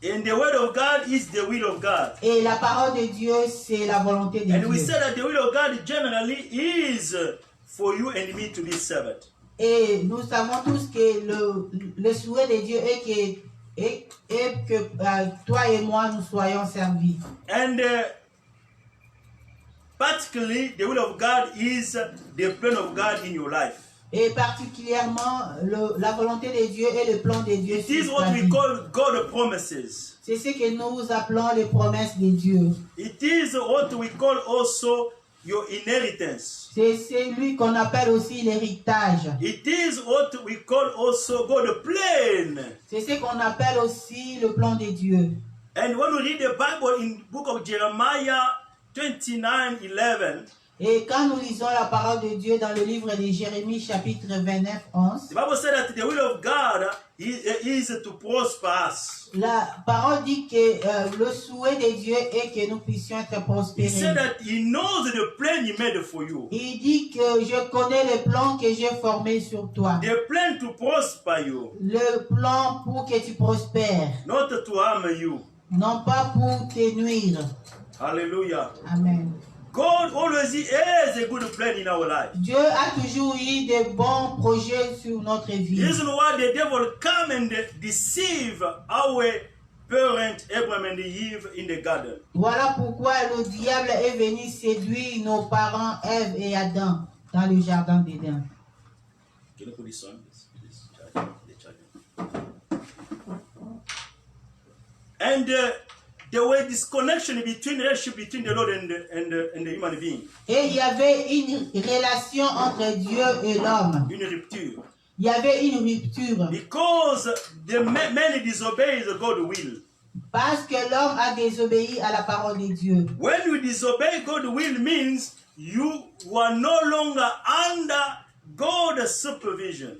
And the word of God is the will of God. Et la parole de Dieu, c'est la volonté de Dieu. And we said that the will of God generally is for you and me to be served. Et nous savons tous que le souhait de Dieu est que toi et moi nous soyons servis. And particularly, the will of God is the plan of God in your life. Et particulièrement, la volonté de Dieu et le plan de Dieu. It is what we call God promises. C'est ce que nous appelons les promesses de Dieu. It is what we call also your inheritance. C'est celui qu'on appelle aussi l'héritage. It is what we call also God's plan. C'est ce qu'on appelle aussi le plan de Dieu. And when we read the Bible in book of Jeremiah 29:11, et quand nous lisons la parole de Dieu dans le livre de Jérémie chapitre 29:11, the Bible said that the will of God is to prosper us. La parole dit que le souhait de Dieu est que nous puissions être prospérés. He said that He knows the plan He made for you. Il dit que je connais les plans que j'ai formés sur toi. The plan to prosper you. Le plan pour que tu prospères. Not to harm you. Non pas pour te nuire. Hallelujah. Amen. God always has a good plan in our life. Dieu a toujours eu de bons projets sur notre vie. The reason why the devil come and deceive our parent Abraham and Eve in the garden. Voilà pourquoi le diable est venu séduire nos parents Ève et Adam dans le jardin d'Éden. Can you put this on? The charger. And there was this connection between relationship between the Lord and the human being. Et il y avait une relation entre Dieu et l'homme. Une rupture. Il y avait une rupture. Because the man disobeys God's will. Parce que l'homme a désobéi à la parole de Dieu. When you disobey God's will means you are no longer under God's supervision.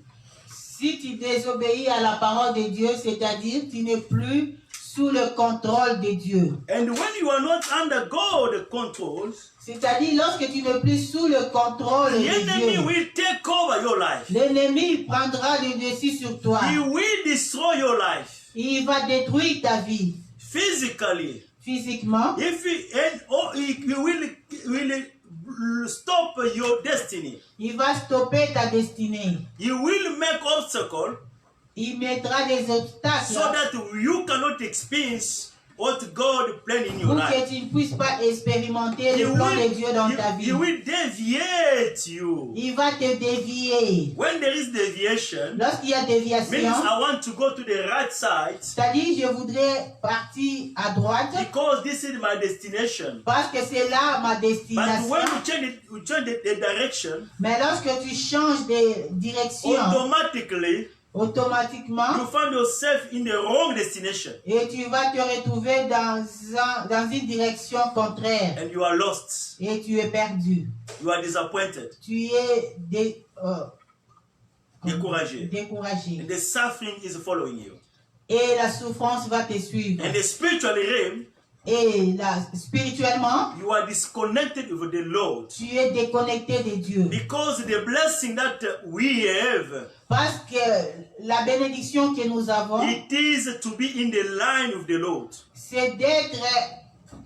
Si tu désobéis à la parole de Dieu, c'est-à-dire tu n'es plus sous le contrôle de Dieu. And when you are not under God's control, c'est-à-dire lorsque tu n'es plus sous le contrôle the de enemy Dieu, will take over your life. l'ennemi prendra le dessus sur toi. He will destroy your life. Il va détruire ta vie. Physically. Physiquement. He will stop your destiny. Il va stopper ta destinée. He will make obstacles. Il mettra des obstacles so that you cannot experience what God planned in your pour life. que tu ne puisses pas expérimenter le plan de Dieu dans ta vie. He will deviate you. Il va te dévier. When there is deviation, lorsqu'il y a déviation, means I want to go to the right side. C'est-à-dire je voudrais partir à droite. Because this is my destination. Parce que c'est là ma destination. But when you change the direction, mais lorsque tu changes de direction, automatiquement, you find yourself in the wrong destination. Et tu vas te retrouver dans une direction contraire. And you are lost. Et tu es perdu. You are disappointed. Tu es découragé. And the suffering is following you. Et la souffrance va te suivre. And the spiritual realm, et spirituellement, you are disconnected with the Lord. Tu es déconnecté de Dieu. Because the blessing that we have, parce que la bénédiction que nous avons, it is to be in the line with the Lord. C'est d'être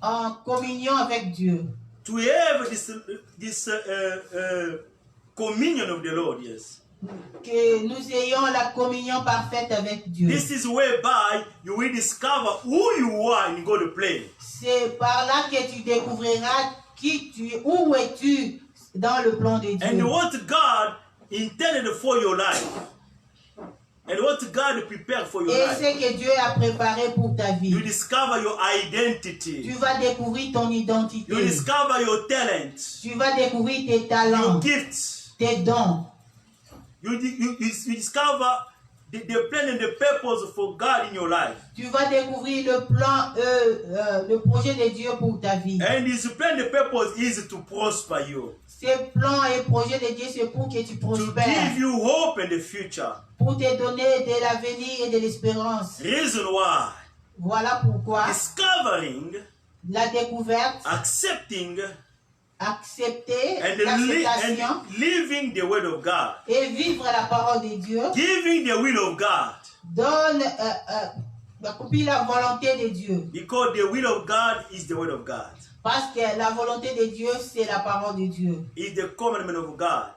en communion avec Dieu. To have this communion of the Lord, yes. Que nous ayons la communion parfaite avec Dieu. This is whereby you will discover who you are in God's plan. C'est par là que tu découvriras qui tu es, où es-tu dans le plan de Dieu. And what God intended for your life. And what God prepared for your life. Et ce que Dieu a préparé pour ta vie. You discover your identity. Tu vas découvrir ton identité. You discover your talent. Tu vas découvrir tes talents. Your gifts. Tes dons. You discover the plan and the purpose for God in your life. Tu vas découvrir le plan, le projet de Dieu pour ta vie. And His plan, the purpose is to prosper you. Ces plans et projets de Dieu, c'est pour que tu prospères. To give you hope in the future. Pour te donner de l'avenir et de l'espérance. Reason why. Voilà pourquoi. Discovering. La découverte. Accepting. Accepter l'acceptation. And living the word of God. Et vivre la parole de Dieu. Giving the will of God. Donne accomplir la volonté de Dieu. Because the will of God is the word of God. Parce que la volonté de Dieu, c'est la parole de Dieu. It's the commandment of God.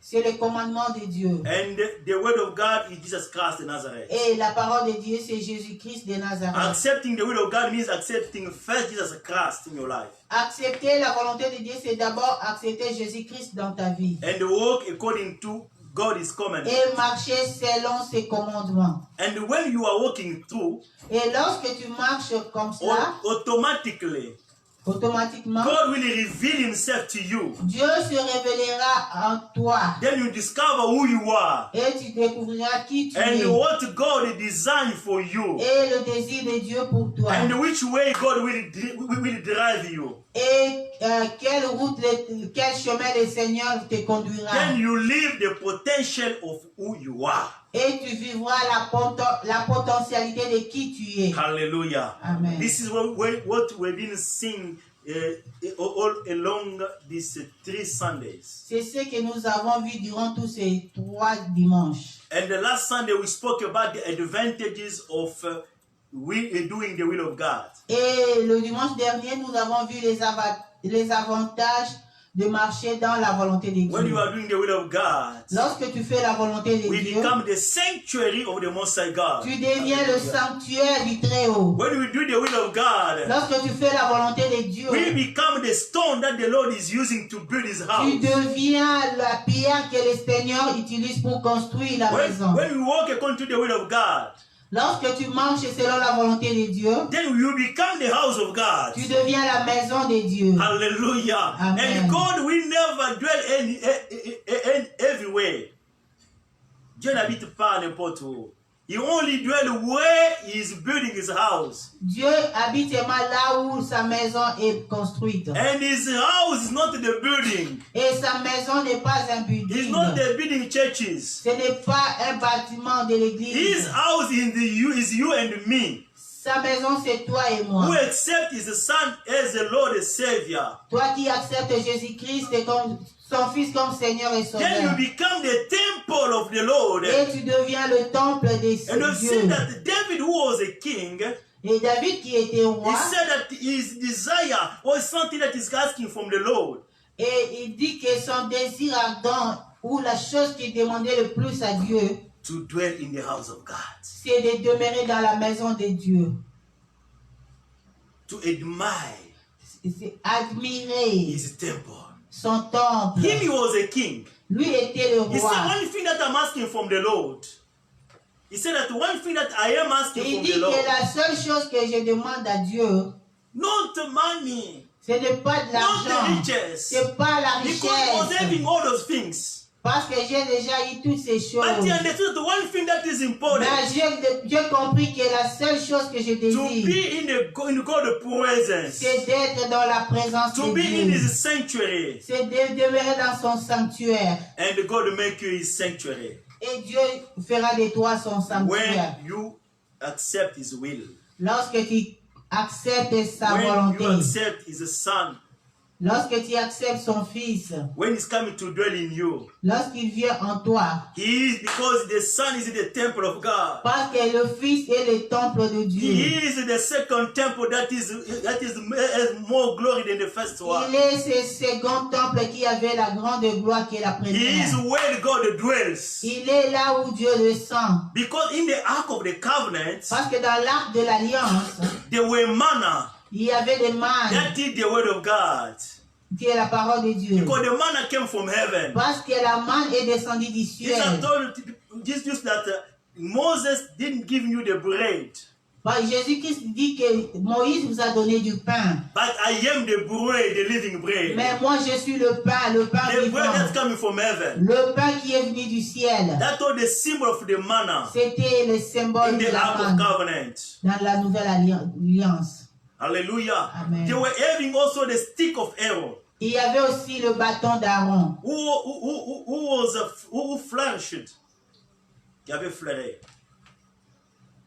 C'est le commandement de Dieu. And the word of God is Jesus Christ of Nazareth. Et la parole de Dieu, c'est Jésus-Christ de Nazareth. Accepting the will of God means accepting first Jesus Christ in your life. Accepter la volonté de Dieu, c'est d'abord accepter Jésus-Christ dans ta vie. And walk according to God's commandments. Et marcher selon ses commandements. And when you are walking through, Et lorsque tu marches comme cela, automatiquement, God will reveal himself to you. Dieu se révélera en toi. Then you discover who you are. Et tu découvriras qui tu es. And what God designed for you. Et le désir de Dieu pour toi. And which way God will drive you. Et quelle route, quel chemin le Seigneur te conduira. Then you live the potential of who you are. Et tu vivras la potentialité de qui tu es. Hallelujah. Amen. This is what we've been seeing all along these 3 Sundays. C'est ce que nous avons vu durant tous ces 3 dimanches. And the last Sunday we spoke about the advantages of doing the will of God. Et le dimanche dernier, nous avons vu les avantages de marcher dans la volonté de Dieu. When you are doing the will of God, lorsque tu fais la volonté de we Dieu, become the sanctuary of the Most High God. tu deviens le sanctuaire du Très-Haut. When we do the will of God, lorsque tu fais la volonté de Dieu, we become the stone that the Lord is using to build His house. tu deviens la pierre que le Seigneur utilise pour construire la maison. When we walk according to the will of God, lorsque tu marches selon la volonté de Dieu, then you become the house of God. tu deviens la maison de Dieu. Hallelujah. Amen. And God will never dwell everywhere. Dieu n'habite pas n'importe où. He only dwells where he is building his house. Dieu habite seulement là où sa maison est construite. And his house is not the building. Et sa maison n'est pas un building. It's not the building churches. Ce n'est pas un bâtiment de l'église. His house is you and me. Sa maison, c'est toi et moi. Who accept his son as the Lord and Savior. Toi qui acceptes Jésus-Christ comme son Fils comme Seigneur et Sauveur. Then you become the temple of the Lord. Et tu deviens le temple de Dieu. And you see that David, who was a king, et David qui était roi, he said that his desire was something that is asking from the Lord. Et il dit que son désir ardent, ou la chose qu'il demandait le plus à Dieu, to dwell in the house of God. C'est de demeurer dans la maison de Dieu. To admire. C'est admirer his temple. Son temple. He was a king. Lui était le roi. He said, one thing that I'm asking from the Lord. He said that one thing that I am asking from the Lord. Il dit que la seule chose que je demande à Dieu, not money. Ce n'est pas de l'argent. C'est pas la richesse. Because he was having all those things. Parce que j'ai déjà eu toutes ces choses. But he understood the one thing that is important. Mais j'ai compris que la seule chose que je désire, to be in God's presence. C'est d'être dans la présence to de be Dieu. In his sanctuary. C'est de demeurer dans son sanctuaire. And God make you his sanctuary. Et Dieu fera de toi son sanctuaire. When you accept his will. Lorsque tu acceptes sa when volonté. You accept his son. Lorsque tu acceptes son Fils, when he's coming to dwell in you, lorsqu'il vient en toi, because the Son is the temple of God. Parce que le Fils est le temple de Dieu. He is the second temple that is more glory than the first one. Il est ce second temple qui avait la grande gloire qui est la première. He is where God dwells. Il est là où Dieu le sent. Because in the ark of the covenant, parce que dans l'arc de l'alliance, there were manna. Il y avait des mannes. That is the word of God. Qui est la parole de Dieu. Because the manna came from heaven. Parce que la manne est descendue du ciel. Jesus that Moses didn't give you the bread. Jésus-Christ dit que Moïse vous a donné du pain. But I am the bread, the living bread. Mais moi je suis le pain vivant. The bread that's coming from heaven. Le pain qui est venu du ciel. That was the symbol of the manna. C'était le symbole de la manne. Dans la nouvelle alliance. Hallelujah. Amen. They were having also the stick of Aaron. Il y avait aussi le bâton d'Aaron. Who flourished. Qui avait fleuré.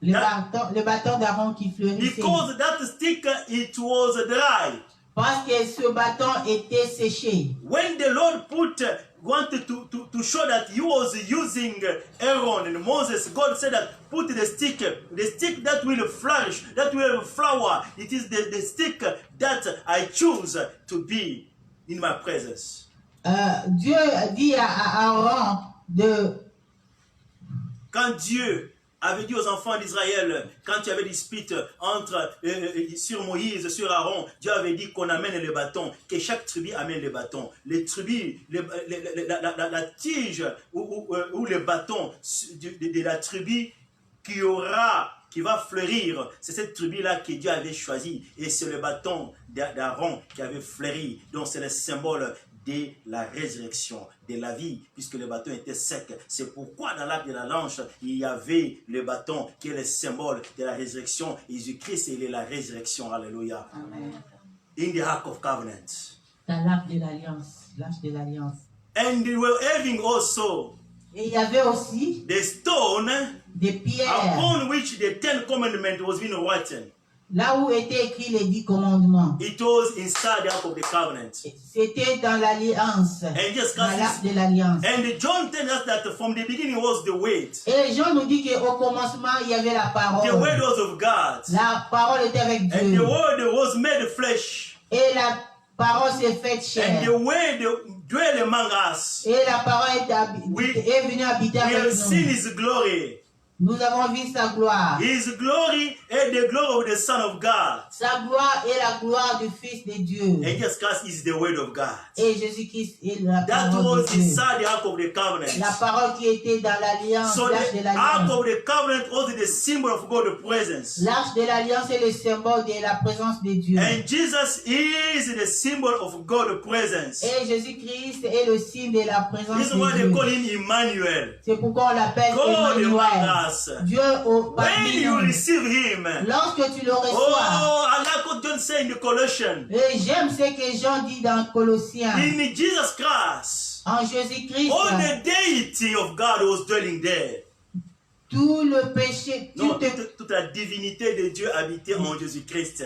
Le bâton d'Aaron qui fleurissait. Because that stick it was dry. Parce que ce bâton était séché. When the Lord wanted to show that he was using Aaron and Moses, God said that put the stick that will flourish, that will flower. It is the stick that I choose to be in my presence. Dieu dit à Aaron de... Quand Dieu avait dit aux enfants d'Israël, quand il y avait des disputes sur Moïse, sur Aaron, Dieu avait dit qu'on amène le bâton, que chaque tribu amène le bâton. Les tribus, la tige ou le bâton de la tribu qui va fleurir, c'est cette tribu-là que Dieu avait choisie. Et c'est le bâton d'Aaron qui avait fleuri. Donc c'est le symbole de la résurrection, de la vie, puisque le bâton était sec. C'est pourquoi dans l'arc de l'Alliance, il y avait le bâton qui est le symbole de la résurrection. Jésus-Christ, il est la résurrection. Alléluia. Amen. In the Ark of Covenant. Dans l'arc de l'Alliance. L'arche de l'Alliance. And they were having also Et il y avait aussi the stone des pierres, upon which the Ten Commandments was being written. là où étaient écrits les 10 commandements. It was inside the Ark of the Covenant. C'était dans l'Alliance. And just Dans l'arc de l'Alliance. and John tells us that from the beginning was the word. Et Jean nous dit qu'au commencement, il y avait la parole. The word was of God. La parole était avec And the Dieu. word was made flesh. Et la parole s'est faite chair. And the word dwell among us. Et la parole est venue habiter We have avec seen nous. his glory. Nous avons vu sa gloire. His glory and the glory of the Son of God. Sa gloire est la gloire du Fils de Dieu. And Jesus Christ is the word of God. Et Jésus-Christ est la That parole was de Dieu. inside the Ark of the Covenant. La parole qui était dans l'Alliance, So l'arche de the Ark l'Alliance. of the Covenant was the symbol of God's presence. L'arche de l'Alliance est le symbole de la présence de Dieu. And Jesus is the symbol of God's presence. Et Jésus-Christ est le signe de la présence This is why de they Dieu. call him Emmanuel. C'est pourquoi on l'appelle God among Emmanuel. us. Dieu When parmi you nous. receive him, Lorsque tu le reçois. oh, I like what John said in the Colossians. Et j'aime ce que Jean dit dans Colossiens. In Jesus Christ, En Jésus-Christ, all the deity of God was dwelling there. tout le péché, Non, toute la divinité de Dieu habitait en Jésus-Christ.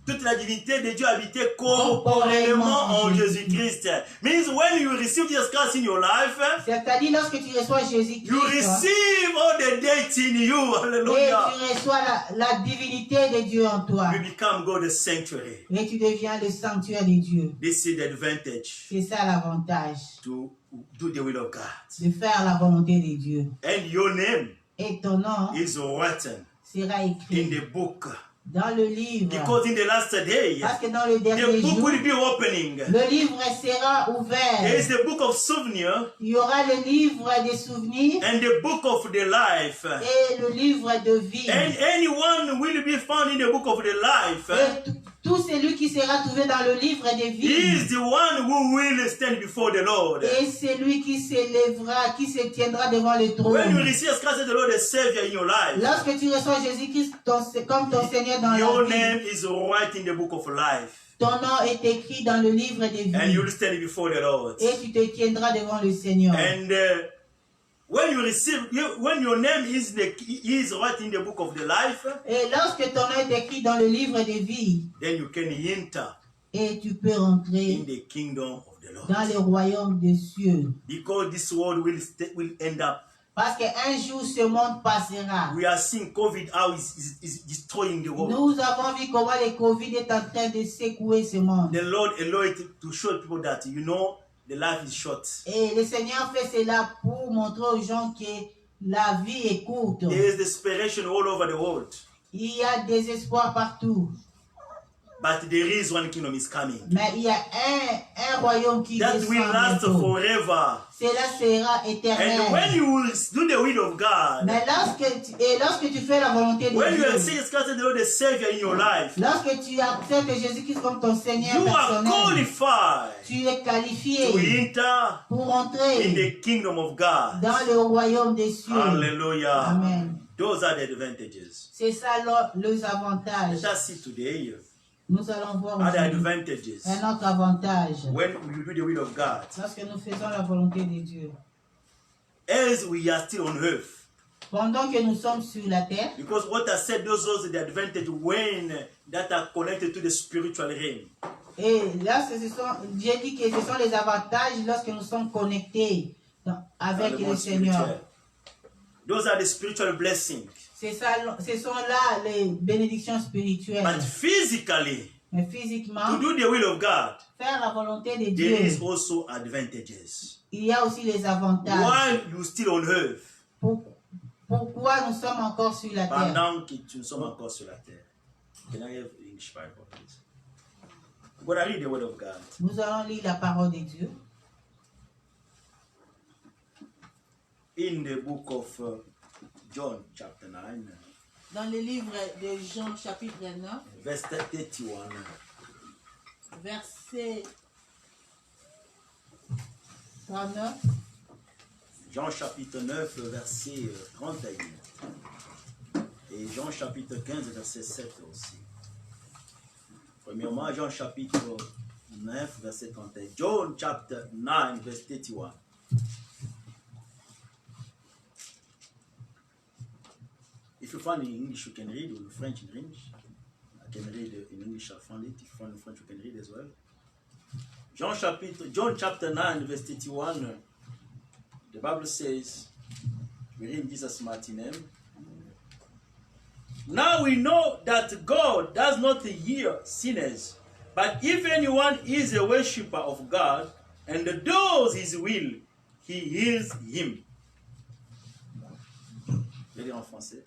Toute la divinité de Dieu habitait corporellement en Jésus-Christ. Means when you receive Jesus Christ in your life, c'est-à-dire lorsque tu reçois Jésus-Christ, you receive all the deity in you. et Hallelujah. tu reçois la divinité de Dieu en toi, You become God's sanctuary. et tu deviens le sanctuaire de Dieu. This is the advantage C'est ça l'avantage, to do the will of God. de faire la volonté de Dieu. And your name Et ton nom is written sera in écrit the book. dans le livre, Because in the last day, parce que dans le the dernier book jour, will be opening. le livre sera There ouvert. is the book of souvenir Il y aura le livre des souvenirs and the book of the life. et le livre de vie. And anyone will be found in the book of the life. Et tout celui qui sera trouvé dans le livre de He vie, is the one who will stand before the Lord. et c'est lui qui s'élèvera, qui se tiendra devant le When you trône. receive Christ as the Lord as Savior in your life, Lorsque tu reçois Jésus-Christ comme ton Seigneur dans your la vie, name is right in the book of life. ton nom est écrit dans le livre de And vie, you'll stand before the Lord. et tu te tiendras devant le Seigneur. And when you receive, when your name is right in the book of the life, Et lorsque ton nom est écrit dans le livre de vie, then you can enter et tu peux in rentrer the kingdom of the Lord. dans le royaume des cieux. Because this world will end up. Parce qu'un jour, ce monde passera. We are seeing COVID how is destroying the world. Nous avons vu comment le Covid est en train de secouer ce monde. The Lord allowed it to show people that, you know, the life is short. Et le Seigneur fait cela pour montrer aux gens que la vie est courte. There is desperation all over the world. Il y a des espoirs partout. But there is one kingdom is coming. Mais il y a un royaume qui That descend will last bientôt. forever. Cela sera And when éternel. you do the will of God, Mais lorsque tu fais la volonté de when you Dieu, accept Jesus Christ as the Lord as Savior in your life, lorsque tu acceptes Jésus-Christ comme ton Seigneur you are personnel, qualified tu es to qualifié enter pour in entrer the kingdom of God. dans le royaume des cieux. Hallelujah. Amen. Those are the advantages. C'est ça les avantages. Let us see today Nous allons voir are the aujourd'hui advantages un autre avantage when you do the will of God. lorsque nous faisons la volonté de Dieu. As we are still on earth. Pendant que nous sommes sur la terre, Because what I said, those are the advantage when that are connected to the spiritual realm. et là, j'ai dit que ce sont les avantages lorsque nous sommes connectés avec Dans le le monde Seigneur. spirituel. Those are the spiritual blessings. Ce sont là les bénédictions spirituelles. But physically, Mais physiquement, to do the will of God, faire la volonté de there is Dieu, also advantages. il y a aussi les avantages. While you still on earth, Pourquoi nous sommes encore sur la terre? pendant que nous sommes encore sur la terre. Can I have English Bible, please? We're going to read the word of God. Nous allons lire la parole de Dieu. In the book of John, chapter 9, Dans le livre de Jean, chapitre 9, verse 31. verset 39. Jean chapitre 9, verset 31. Et Jean chapitre 15, verset 7 aussi. Premièrement, Jean chapitre 9, verset 31. John chapter 9, verse 31. If you find in English, you can read, or in French, in English. I can read in English, I found it. If you find in French, you can read as well. John chapter 9, verse 31. The Bible says, we read in Jesus' mighty name. Now we know that God does not hear sinners, but if anyone is a worshipper of God and does his will, he hears him. Je vais lire en français.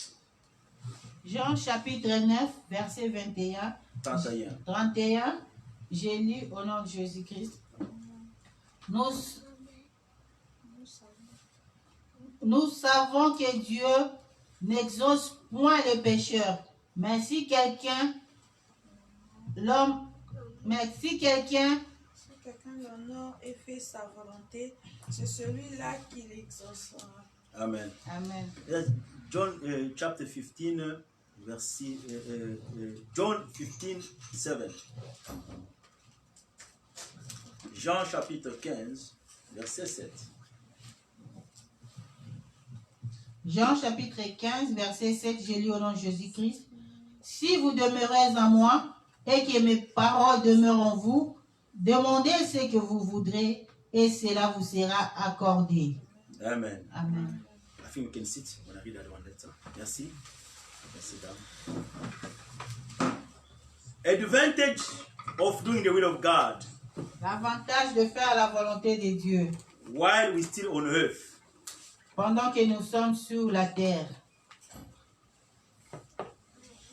Jean chapitre 9, verset 21. 31. J'ai lu au nom de Jésus-Christ. Nous savons que Dieu n'exauce point les pécheurs, mais si quelqu'un l'honore et fait sa volonté, c'est celui-là qui l'exaucera. Amen. Amen. John chapter 15, verset John 15, 7. Jean chapitre 15, verset 7. Jean chapitre 15, verset 7, j'ai lu au nom de Jésus-Christ. Si vous demeurez en moi et que mes paroles demeurent en vous, demandez ce que vous voudrez et cela vous sera accordé. Amen. Amen. I think we can sit when I read that one later. Merci. Sit down. Advantage of doing the will of God. L'avantage de faire la volonté de Dieu While we still on earth. pendant que nous sommes sur la terre.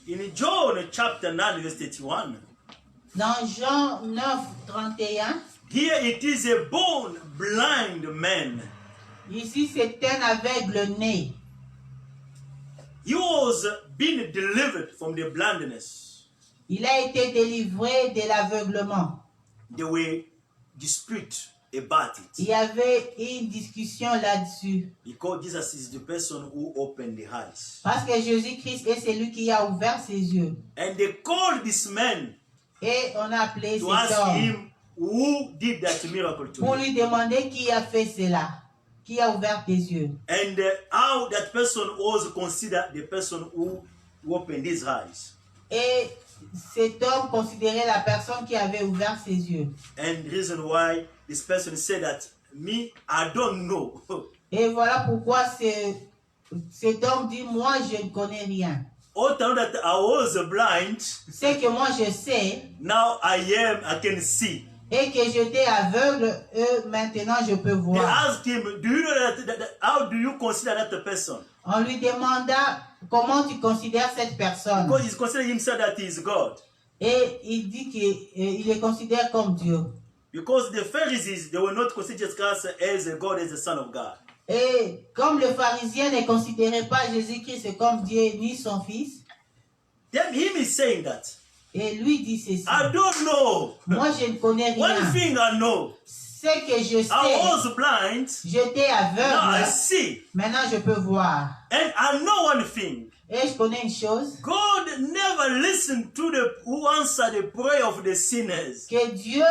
In John chapter 9, verse 31. Dans Jean 9, 31. Here it is a born blind man. Ici, c'est un aveugle né. He was being delivered from the blindness. Il a été délivré de l'aveuglement. There were disputes about it. Il y avait une discussion là-dessus. Because Jesus is the person who opened the eyes. Parce que Jésus-Christ est celui qui a ouvert ses yeux. And they called this man Et on a appelé to cet ask homme him who did that miracle to pour him. lui demander qui a fait cela, qui a ouvert tes yeux. And how that person was considered the person who opened his eyes. Et cet homme considérait la personne qui avait ouvert ses yeux. And the reason why this person said that, me, I don't know. Et voilà pourquoi cet homme dit, moi je ne connais rien. Although that I was blind, C'est que moi je sais now I can see. et que j'étais aveugle, maintenant je peux They voir. asked him, do you know that how do you consider that person? On lui demanda comment tu considères cette personne. Because he's considering himself that he is God. Et il dit qu'il le considère comme Dieu. Because the Pharisees, they were not considered Jesus Christ as a God, as the Son of God. Et comme le pharisien ne considérait pas Jésus-Christ comme Dieu ni son fils, Then him is saying that, et lui dit ceci. I don't know. Moi je ne connais One rien. thing I know, C'est que je I sais, was blind, j'étais now I aveugle, see. maintenant je peux voir. And I know one thing, Et je connais une chose, God never listened to the who answer the prayer of the sinners. que Dieu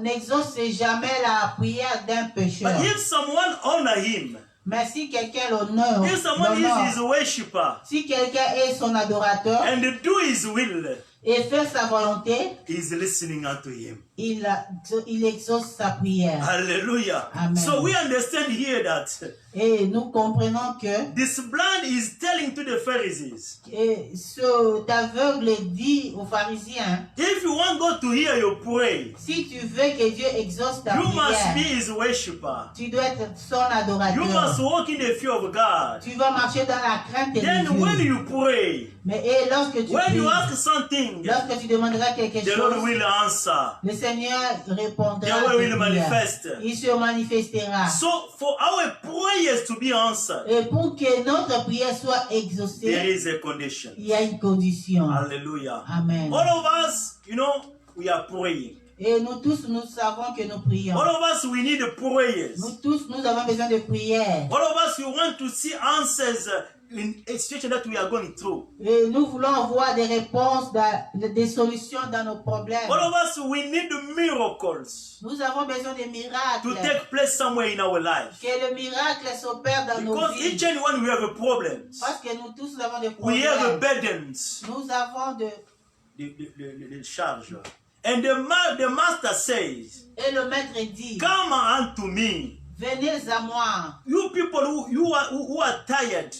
n'exauce jamais la prière d'un pécheur. But if someone honor him, Mais si quelqu'un l'honore, if someone is his worshipper si quelqu'un est son adorateur and do his will, et fait sa volonté, is listening unto him. il exauce sa prière. Hallelujah. Amen. So we understand here that Et nous comprenons que this blind is telling to the Pharisees, cet aveugle dit aux pharisiens, if you want God to hear your prayer, si tu veux que Dieu exauce ta you must be prière, his worshipper. tu dois être son You must adorateur. walk in the fear of God. Tu vas marcher dans la crainte de Then when Dieu. you pray, Mais et lorsque tu when you pries, ask something, lorsque tu demanderas quelque the Lord chose, will answer. le Seigneur répondra. à Yahweh tes will prières. manifest. Il se manifestera. So for our prayers to be answered, Et pour que notre prière soit there exaucée, is a condition. il y a une condition. Hallelujah. Amen. All of us, we are praying. Et nous tous, nous savons que nous prions. All of us, we need prayers. Nous tous, nous avons besoin de prières. All of us, we want to see answers in a situation that we are going through. Et nous voulons avoir des réponses, des solutions dans nos problèmes. All of us, we need miracles Nous avons besoin de to miracles. take place somewhere in our life. Que le miracle s'opère dans nos Because vies. each and one we have a problem. Parce que nous tous avons des We have problèmes. burdens, Nous avons the charge. And the master says, Et le maître dit, come unto me. venez à moi, You people who are tired,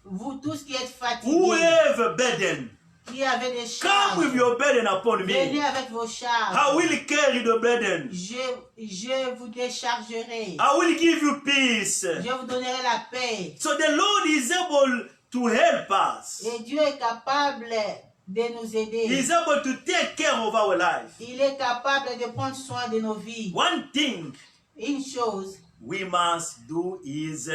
vous tous qui êtes who fatigués, have a burden, qui avez des come with charges, your burden upon venez me. avec vos I charges. will carry the burden. Je vous déchargerai. I will give you peace. Je vous donnerai la paix. So the Lord is able to help us. Et Dieu est capable de nous He aider. is able to take care of our life. Il est capable de prendre soin de nos vies. One thing Une chose, we must do is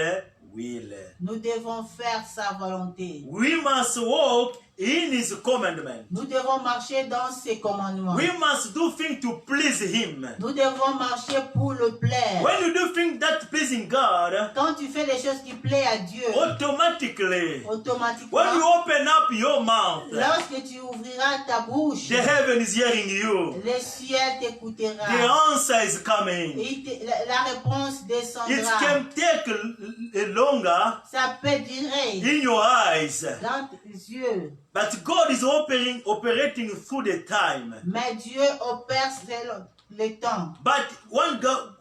will. nous devons faire sa volonté. We must walk in his commandment. Nous devons marcher dans ses commandements. We must do things to please him. Nous devons marcher pour le plaire. When you do things that pleasing God, Quand tu fais des choses qui plaisent à Dieu, automatically, automatiquement, when you open up your mouth, lorsque tu ouvriras ta bouche, the heaven is hearing you. le ciel The t'écoutera. answer is coming. La réponse It descendra. can take longer Ça peut durer in your eyes, dans tes yeux. but God is operating through the time. Mais Dieu opère selon le temps. But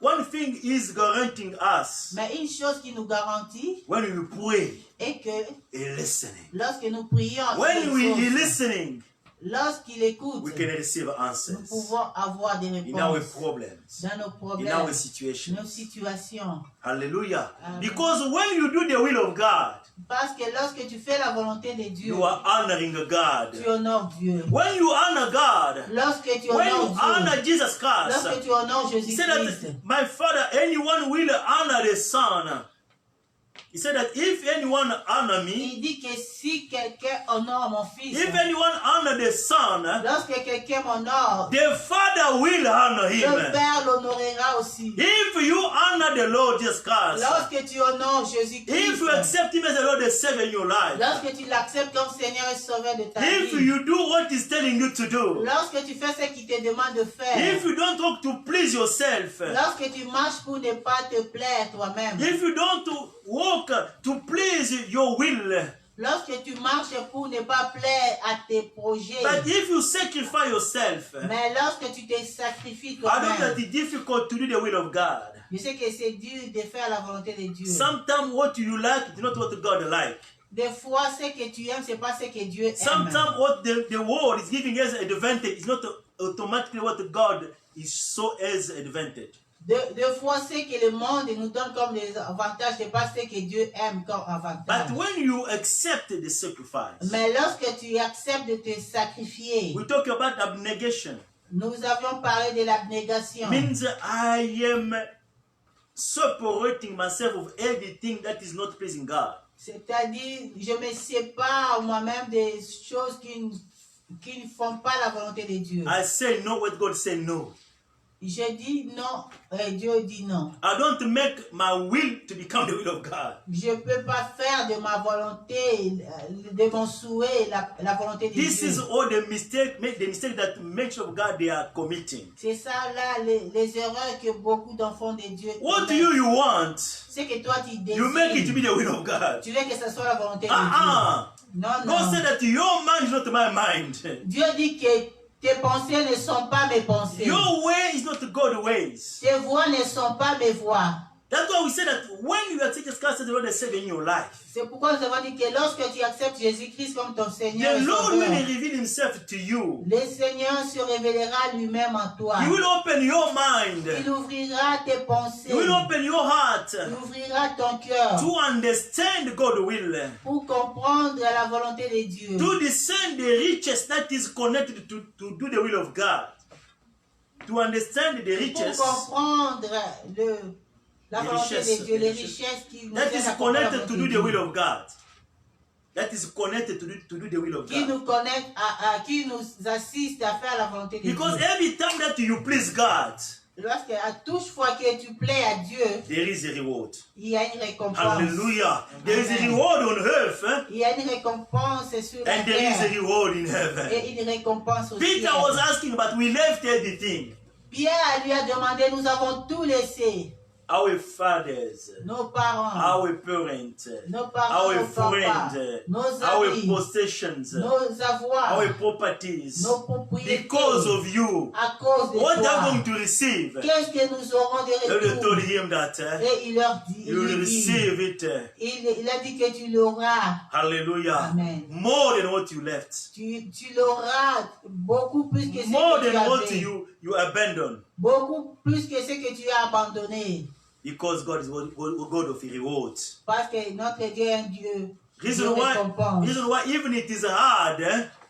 one thing is guaranteeing us Mais une chose qui nous garantit when we pray, est que listening. lorsque nous prions, When il we exauce. listening, Lorsqu'il écoute, we can receive nous answers pouvons avoir des in our réponses problems, dans nos in problèmes, our nos situations. situations. Hallelujah. Amen. Because when you do the will of God, Parce que lorsque tu fais la volonté de Dieu, you are honoring God. tu honores Dieu. When you honor God, Lorsque tu when you honores honor Dieu, Jesus Christ, lorsque tu honores he said that Jésus-Christ, my Father, anyone will honor the Son. He said that if anyone honor me, il dit que si quelqu'un honore mon fils, if anyone honor the Son, lorsque quelqu'un m'honore, the Father will honor le him. Père l'honorera aussi. If you honor the Lord Jesus Christ, Lorsque tu honores if you Jésus-Christ, accept him as the Lord and Savior in your life, lorsque tu l'acceptes comme Seigneur et Sauveur de ta if vie, you do what he's telling you to do, lorsque tu fais ce qu'il te demande de faire, if you don't talk to please yourself, lorsque tu marches pour ne pas te plaire toi-même, if you don't walk to please your will, lorsque tu marches pour ne pas plaire à tes projets, but if you sacrifice yourself, mais lorsque tu te sacrifies I know that toi-même, it's difficult to do the will of God. je sais que c'est dur de faire la volonté de Dieu. Sometimes what you like is not what God like. Des fois, ce que tu aimes, c'est pas ce que Dieu aime. Sometimes what the world is giving as advantage is not automatically what God is so as advantage. Deux fois, ce que le monde nous donne comme des avantages, c'est pas ce que Dieu aime comme avantage. But when you accept the sacrifice, Mais lorsque tu acceptes de te sacrifier, we talk about abnegation. nous avions parlé de l'abnégation. Means I am separating myself of everything that is not pleasing God. C'est-à-dire, je me sépare moi-même des choses qui ne font pas la volonté de Dieu. I say no what God say no. Je dis non, et Dieu dit non. I don't make my will to become the will of God. Je ne peux pas faire de ma volonté, de mon souhait, la volonté de This Dieu. is all the mistake that many of God they are committing. C'est ça là, les erreurs que beaucoup d'enfants de Dieu What commettent. you want, C'est que toi tu you make it to désires. be the will of God. Tu veux que ce soit la volonté de Dieu. Non, God non. said that your mind is not my mind. Dieu dit que tes pensées ne sont pas mes pensées. Your way is not God's ways. Tes voies ne sont pas mes voies. That's why we say that when you are taking Christ as the Lord and Savior in your life, C'est pourquoi nous avons dit que lorsque tu acceptes Jésus-Christ comme ton Seigneur the et Lord will Sauveur, reveal Himself to you. le Seigneur se révélera lui-même en toi. He will open your mind. Il ouvrira tes pensées. He will open your heart Il ouvrira ton cœur to understand God's will, pour comprendre la volonté de Dieu. to discern the riches that is connected to do the will of God, to understand the Pour riches comprendre la Les volonté richesses, de Dieu, les les richesses qui nous that aident is à comprendre la connected to volonté do de the will Dieu. of God. That is connected to do the will of Qui God. nous connecte qui nous assiste à faire la volonté de Because Dieu. every time that you please God, Lorsque à toute fois que tu plais à Dieu, there is a reward. il y a une récompense. Hallelujah. There is a Amen. reward on earth, Il y a une récompense sur la and there is a terre reward in heaven. et une récompense au Peter ciel. was asking, but we left everything. Pierre lui a demandé, nous avons tout laissé. Our fathers, Nos parents, our parents, nos parents, our nos papas, friends, nos our amis, possessions, nos avoirs, our properties. nos propriétés. Because of you, À cause de what are toi, you going to receive? qu'est-ce que nous aurons de They told retour? him that Et il leur dit, you will receive it. il a dit que tu l'auras. Hallelujah. Amen. More than what you left. Tu l'auras beaucoup plus que ce More que tu than what avais. you abandoned. Beaucoup plus que ce que tu as abandonné. Because God is God of rewards. Parce que notre Dieu est un Dieu de Reason récompense. why even it is hard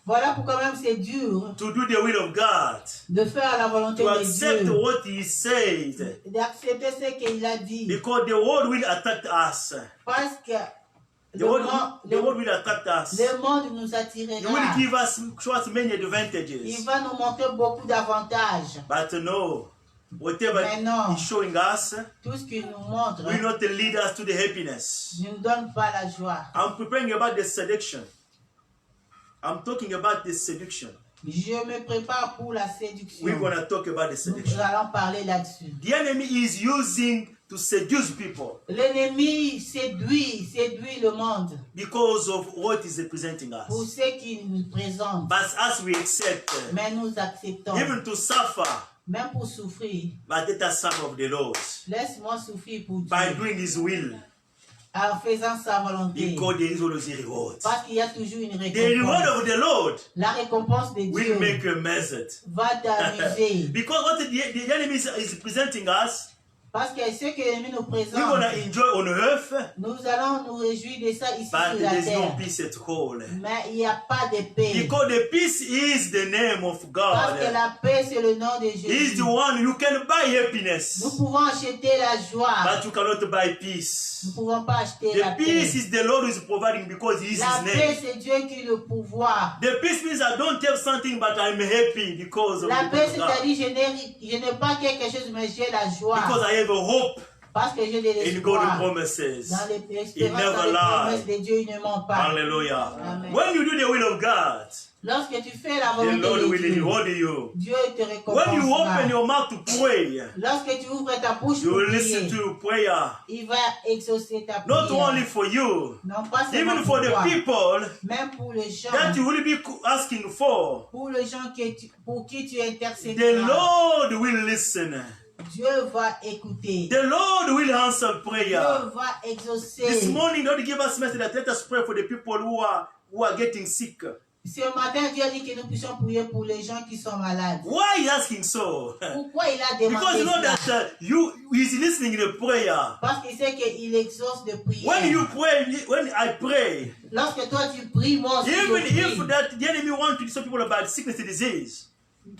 Voilà pourquoi même c'est dur to do the will of God, de faire la volonté to de accept Dieu. what He said, D'accepter ce qu'il a dit. because the world will attack us. Parce que The world will attack us. le monde nous He will attirera. give us many Il advantages. va nous montrer beaucoup d'avantages. But no, whatever Mais non. He's showing us Tout ce qu'il nous montre will not lead us to the happiness. ne nous donne pas la joie. I'm preparing about the seduction. I'm talking about the seduction. Je me prépare pour la séduction. We're going to talk about the Nous seduction. allons parler là-dessus. The enemy is using to seduce people L'ennemi séduit le monde because of what is representing pour us. ce qu'il nous présente. But as we accept, Mais nous acceptons, even to suffer, même pour souffrir. but let us suffer of the Lord Laisse-moi souffrir pour by Dieu doing His will, en faisant sa volonté. because there is always a reward. Parce qu'il y a toujours une The reward récompense. of the Lord La récompense de will Dieu make you amazed. va t'amuser. Because what the enemy is presenting us, Parce que ce que l'ennemi nous we're présente, going to enjoy on earth, nous allons nous réjouir de ça ici but sur la there's no terre. peace at all. Mais il n'y a pas de paix. Because the peace is the name of Parce que God. la paix, c'est le nom de He's Jésus. the one you can buy Nous happiness, pouvons acheter la joie. but you cannot buy peace. Nous ne pouvons pas acheter la The peace paix. is the Lord who is providing because He is La His paix, name. c'est Dieu qui le pouvoir. The peace means I don't have something, but I'm happy because of La the paix, God. c'est-à-dire je n'ai pas quelque chose, mais j'ai la joie. Because I have a hope Parce que j'ai de in God's l'espoir. promises. Dans He l'espérance, never dans les promesses lies. de Dieu, il ne ment pas. Hallelujah. Amen. When you do the will of God, Lorsque tu fais la the volonté Lord de will Dieu, reward you. Dieu te When you récompensera. open your mouth to pray, Lorsque tu ouvres ta bouche you pour will listen prier, to prayer. il va exaucer ta Not prière. only for you, Non pas seulement even pour for the toi, people même pour les gens, that you will be asking for. pour les gens pour qui tu The intercéderas. Lord will listen. Dieu va écouter. The Lord will answer Dieu prayer. va exaucer. This morning, Lord give us message that let us pray for the people who are getting sick. Ce matin, Dieu a dit que nous puissions prier pour les gens qui sont malades. Why is asking so? Pourquoi il a Because demandé you know cela? that he is listening to prayer. Parce qu'il sait qu'il exauce de prière. When you pray, when I pray, Lorsque toi tu pries, moi aussi even je if prie. that the enemy wants to disturb people about sickness and disease,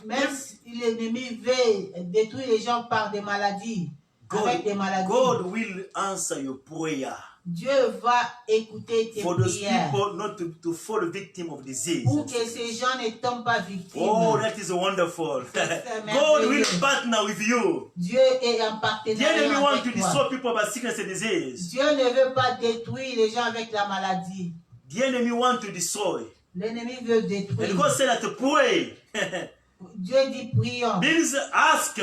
Même si l'ennemi veut détruire les gens par des maladies, avec des maladies, God will answer your prayer. Dieu va écouter tes For those prières people not to fall victim of disease. pour que ces gens ne tombent pas victimes. Oh, that is wonderful. C'est God will merveilleux. partner with you. Dieu est en The partenariat enemy wants to avec toi. destroy people about sickness and disease. Dieu ne veut pas détruire les gens avec la maladie. The enemy wants to destroy. L'ennemi veut And détruire. God said that to pray Dieu dit prions. means ask.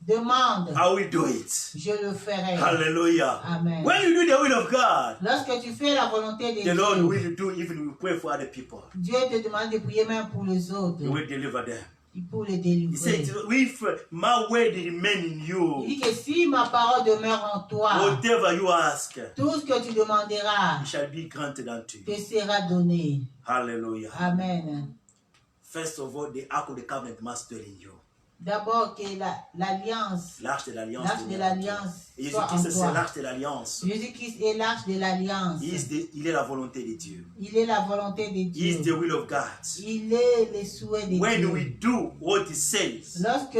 Demande, I will do it. je le ferai. Hallelujah. Amen. When you do the will of God, Lorsque tu fais la volonté de the Lord Dieu, will do even we pray for other people. Dieu te demande de prier même pour les autres, He will deliver them. pour les He said, délivrer. if my word remain in Il you, dit que si ma parole demeure en toi, whatever you ask, tout ce que tu demanderas it shall be granted unto you. te sera donné. Hallelujah. Amen. First of all, the ark of the covenant must dwell in you. D'abord que l'alliance, L'arche de l'alliance. l'arche de l'alliance Et soit en Jésus-Christ, c'est toi. l'arche de l'alliance. Jésus-Christ est l'arche de l'alliance. Il est la volonté de Dieu. Il est la volonté de He is the Dieu. will of God. Il est les souhaits de When Dieu. we do what He says, Lorsque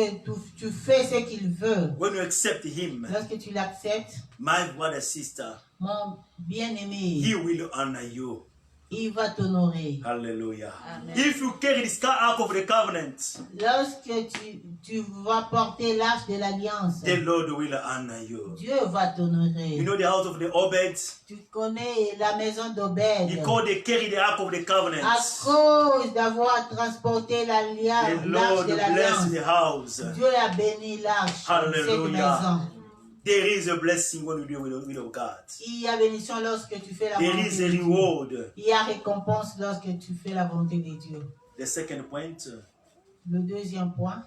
tu fais ce qu'il veut, when we accept Him, lorsque tu l'acceptes, my brother, sister, mon bien-aimé, He will honor you. il va t'honorer. Hallelujah. Amen. If you carry this ark of the covenant, Lorsque tu vas porter l'arche de l'alliance, the Lord will honor you. Dieu va t'honorer. You know the house of the Obed? Tu connais la maison d'Obed. Because they carry the ark of the covenant. À cause d'avoir transporté l'arche The Lord de bless l'alliance, the house. Dieu a béni l'arche, cette Hallelujah. maison. There is a blessing when we do the will of God. Il y a bénédiction lorsque tu fais la There volonté is a de Dieu. reward. Il y a récompense lorsque tu fais la volonté de Dieu. The second point, Le deuxième point,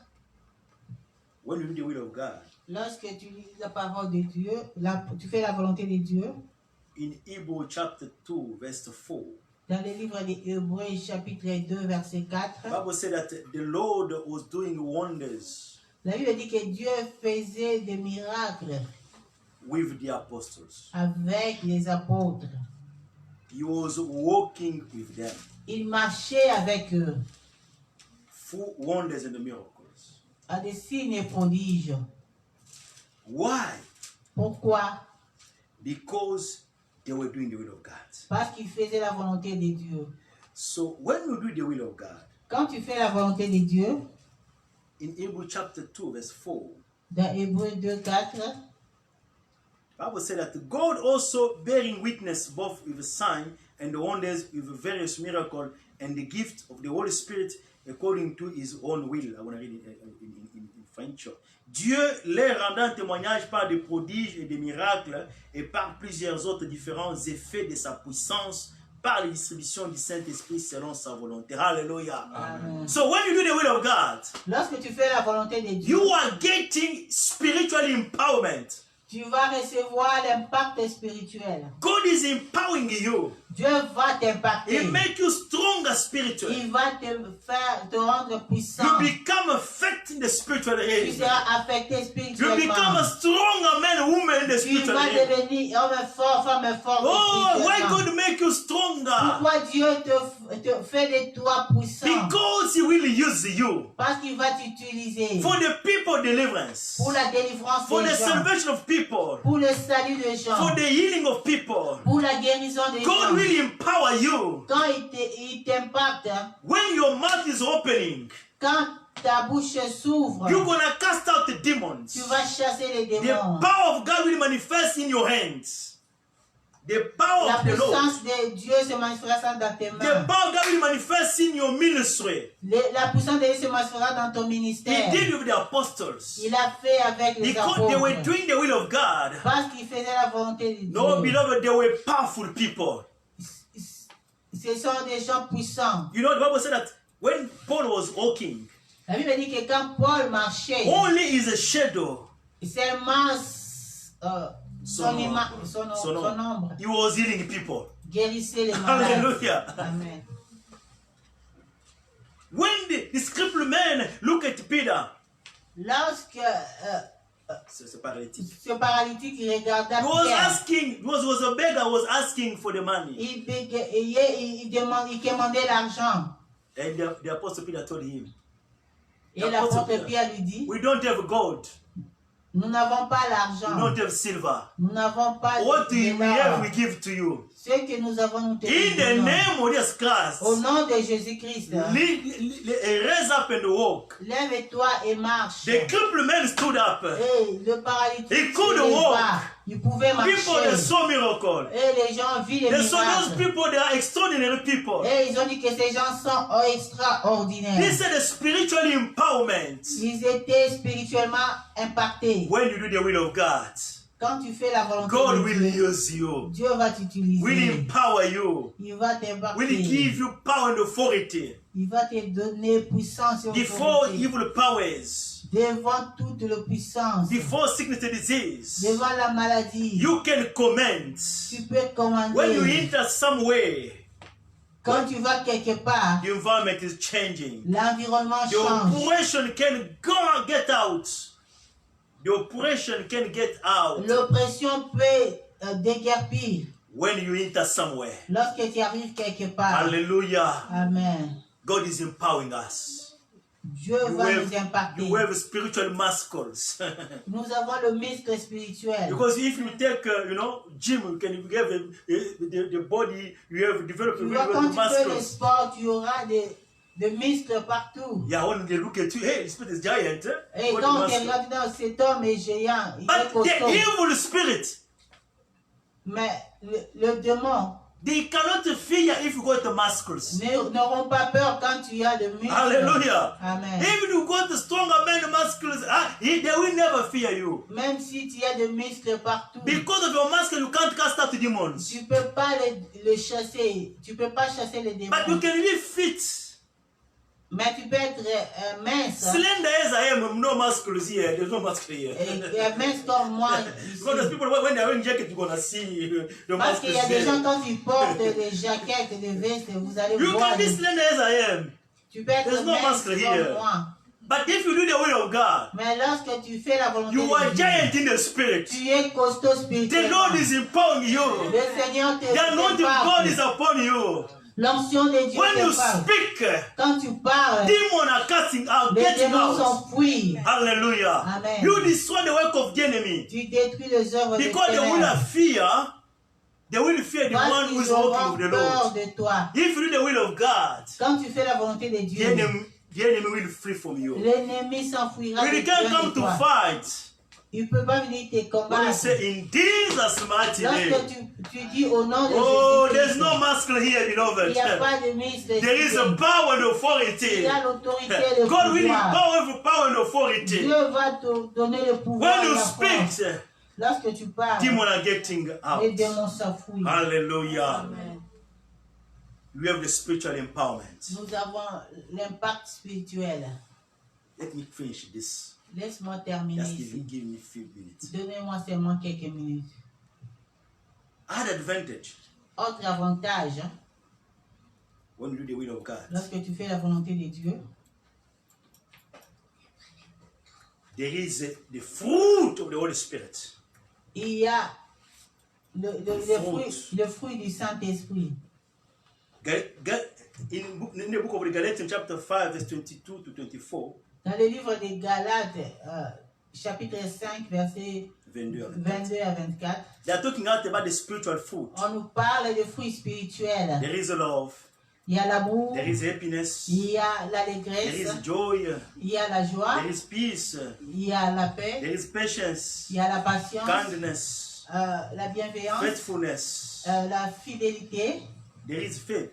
when you do the will of God, lorsque tu lis la parole de Dieu, tu fais la volonté de Dieu, in Hebrew chapter 2, verse 4, dans le livre des Hébreux, chapitre 2, verset 4, the Bible said that the Lord was doing wonders la Bible dit que Dieu faisait des miracles with the apostles. avec les apôtres. He was walking with them Il marchait avec eux through wonders and miracles. à des signes et prodiges. Why? Pourquoi? Because they were doing the will of God. Parce qu'il faisait la volonté de Dieu. So when you do the will of God, Quand tu fais la volonté de Dieu, in Hebrew chapter 2, verse 4, dans Hébreux 2, 4, Bible said that God also bearing witness both with the sign and the wonders with the various miracles and the gift of the Holy Spirit according to his own will. I want to read it in French. Dieu les rendant témoignage par des prodiges et des miracles et par plusieurs autres différents effets de sa puissance par la distribution du Saint-Esprit selon sa volonté. Hallelujah. Amen. So when you do the will of God, Lorsque tu fais la volonté de Dieu, you are getting spiritual empowerment. tu vas recevoir l'impact spirituel. God is empowering you. Dieu va t'impacter. He make you stronger spiritually. Il va te rendre puissant. You become affected in the spiritual Tu area. seras affecté You spirituellement. become a stronger man and woman in the Tu spiritual vas area. devenir homme fort, femme forte. Oh, why spirituellement. God make you stronger? Pourquoi Dieu te fait de toi puissant? Because He will use you Parce qu'il va t'utiliser for the people deliverance, pour la délivrance for des the gens, salvation of people, pour le salut des gens, for the healing of people. pour la guérison des God gens. will empower you. Quand il t'impacte, When your mouth is opening, quand ta bouche s'ouvre, you're gonna cast out the demons. tu vas chasser les The démons. power of God will manifest in your hands. The power La of the Lord. puissance de Dieu se manifestera dans tes The mains. power of God will manifest in your ministry. La puissance de Dieu se manifestera dans ton He ministère. did with the apostles. Il a fait avec les Because they were apôtres. doing the will of God. Parce qu'il faisait la volonté de No, Dieu. beloved, they were powerful people. Ce sont des gens puissants. You know, the Bible said that when Paul was walking, La Bible dit que quand Paul marchait, only is a shadow. seulement Son son ombre He was healing people. guérissait les malades. Hallelujah. Amen. When the scripture man look at Peter, Lorsque c'est paralytique. ce paralytique regardait He was Pierre, asking, was a beggar, was asking for the money. il demandait l'argent. And the apostle Peter told him, Et l'apôtre Pierre lui dit, we don't have gold, nous n'avons pas we l'argent, don't have silver. nous n'avons pas What de we have, we l'or. give to you. Ce que nous avons, nous te In the donnons. name of Jesus Christ, Au nom de Jésus-Christ, raise up and walk. lève-toi et marche. The crippled man stood up. Et le paralytique He se couldn't leva. walk. Ils pouvaient People that marcher. saw miracle. Et les gens ont vu les They saw those miracles. people, they are extraordinary people. Et ils ont dit que ces gens sont extraordinaires. This is the spiritual empowerment. Ils étaient spirituellement impactés. When you do the will of God, Quand tu fais la volonté God de will Dieu, use you, Dieu va will t'utiliser. empower you, Il va will t'embarquer. give you power and authority Il va te donner puissance et before autorité. evil powers, Devant toute la puissance. before sickness and disease. Devant la maladie. You can comment. Tu peux When you commander. enter somewhere, Quand tu vas quelque part, the environment is changing. l'environnement The change. operation can go and get out. The operation can get out L'oppression peut déguerpir when you enter somewhere. lorsque tu arrives quelque part. Hallelujah. Amen. God is empowering us. Dieu You va nous have, impacter. you have spiritual muscles. Nous avons le muscle spirituel. Because if you take, gym, you can have the body, you have developed Tu really vois, well quand the tu fais le muscles. sport, tu auras des muscles partout. Yeah, when they look at you, hey, this spirit is giant. Et What quand the on te muscle? regarde, non, cet homme est géant, il est But the costaud. evil spirit, Mais le démon they cannot fear if you got the muscles. n'auront pas peur quand tu as le muscle. Hallelujah. Amen. Even you got the stronger man muscles, they will never fear you. Même si tu as des muscles partout, Because of your muscle, you can't cast out demons. tu peux pas le chasser. Tu peux pas chasser les But you démons. can be fit. Mais tu peux être mince. Slender as I am, no muscles here. There's no muscle here. Et mince comme moi. ici. Because those people, when they're wearing jacket, you're gonna see the Parce qu'il muscles y a des gens, here. quand ils portent des jaquettes, des vestes, vous allez You voir. can be slender as I am. Tu peux être There's no mince muscle comme here. moi. But if you do the will of God, Mais lorsque tu fais la volonté you de are Dieu, giant in the spirit. tu es costaud The spirituellement. Lord is empowering you. Le Seigneur te The anointing of God is prépare. upon you. L'onction de Dieu When you te parle. speak, Quand tu parles, demons are casting out, les getting démons out. s'enfuient. Hallelujah. Amen. You destroy the work of the enemy. Tu détruis les œuvres de Because they will ténèbres. have fear. They will fear the Parce one who is qu'ils walking auront with the peur Lord. de toi. If you do the will of God, Quand tu fais la volonté de the Dieu, enemy will flee from you. l'ennemi s'enfuira When de he can't toi. come to fight, Il ne peut pas venir te when you combattre. say in Jesus' mighty name, Lorsque tu dis au nom de oh, there's Jésus-Christ, no muscle here, il beloved. n'y a pas de muscle. There is a power and Il authority. y a l'autorité et le God will pouvoir. empower with power and authority. Dieu va te donner le pouvoir When et you la force. speak, Lorsque tu parles, demons are getting les out. démons s'enfuient. Hallelujah. Amen. We have the spiritual empowerment. Nous avons l'impact spirituel. Let me finish this. Laisse-moi terminer Just ici. give me a few minutes. Donnez-moi seulement quelques minutes. Add advantage Autre avantage, hein, when you do the will of God. lorsque tu fais la volonté de Dieu, There is the fruit of the Holy Spirit. il y a Fruit. le fruit du Saint-Esprit. In the book of the Galatians, chapter 5, verse 22 to 24, Dans le livre des Galates, chapitre 5, versets 22, 22 à 24, they are talking out about the spiritual fruit. on nous parle de fruits spirituels. There is love, Il y a l'amour, there is happiness, il y a there l'allégresse, is joy, il y a la joie, there is peace, il y a la paix, there is patience, il y a la patience, kindness, la bienveillance, faithfulness, la fidélité, there is faith.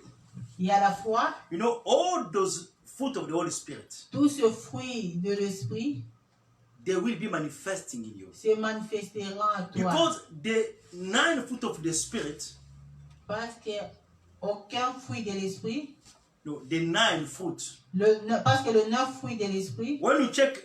il y a la foi. You know, all those fruit of the Holy Spirit, Tout ce fruit de l'esprit they will be manifesting in you. se manifestera en toi. Because the 9 fruit of the Spirit, Parce qu'aucun fruit de l'esprit, no, the 9 fruit, parce que le 9 fruit de l'esprit, when you check,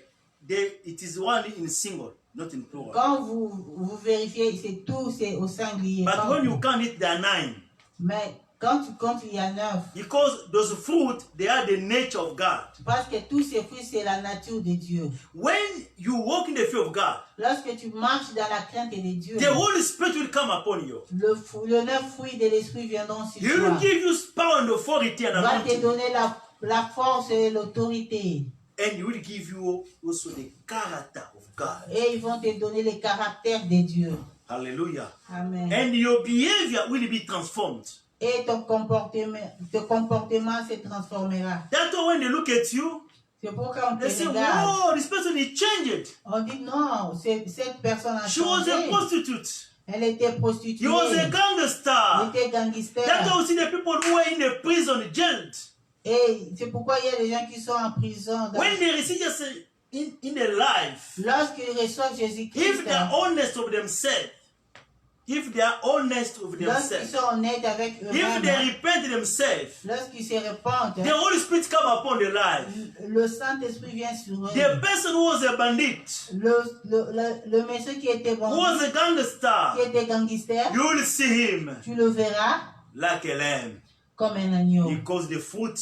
it is only in single, not in plural. quand vous vérifiez, c'est tout, c'est au singulier. But Quand when you vous- count it, there are 9. Mais quand tu comptes, il y a 9. Because those fruit, they are the nature of God. Parce que tous ces fruits, c'est la nature de Dieu. When you walk in the fear of God, Lorsque tu marches dans la crainte de Dieu, the Holy Spirit will come upon you. le 9 fruits de l'esprit viendront sur He will toi. give you power and authority and Il va te anointing. donner la force et l'autorité. And he will give you also the character of God. Et ils vont te donner le caractère de Dieu. Hallelujah. Amen. And your behavior will be transformed. Et ton comportement se transformera. That's why when they look at you, C'est pourquoi on te They say, regarde. whoa, this person is changed. On dit non, cette personne a She was a changé. prostitute. Elle était prostituée. He was a Elle gangster. était gangster. That's why we see the people who are in the prison, jailed. Et c'est pourquoi il y a des gens qui sont en prison. When they receive just in their life, Lorsqu'ils reçoivent Jésus-Christ, if they are honest of themselves, if they are honest with lorsqu'ils themselves, sont honnêtes avec if they eux-mêmes, repent themselves, lorsqu'ils se répandent, the Holy Spirit come upon their life. le Saint-Esprit vient sur eux. The person who was a bandit, Le monsieur qui était who bandit, was a qui gangster, était gangster, you will see him tu le verras like a lamb. comme un agneau. Because the fruit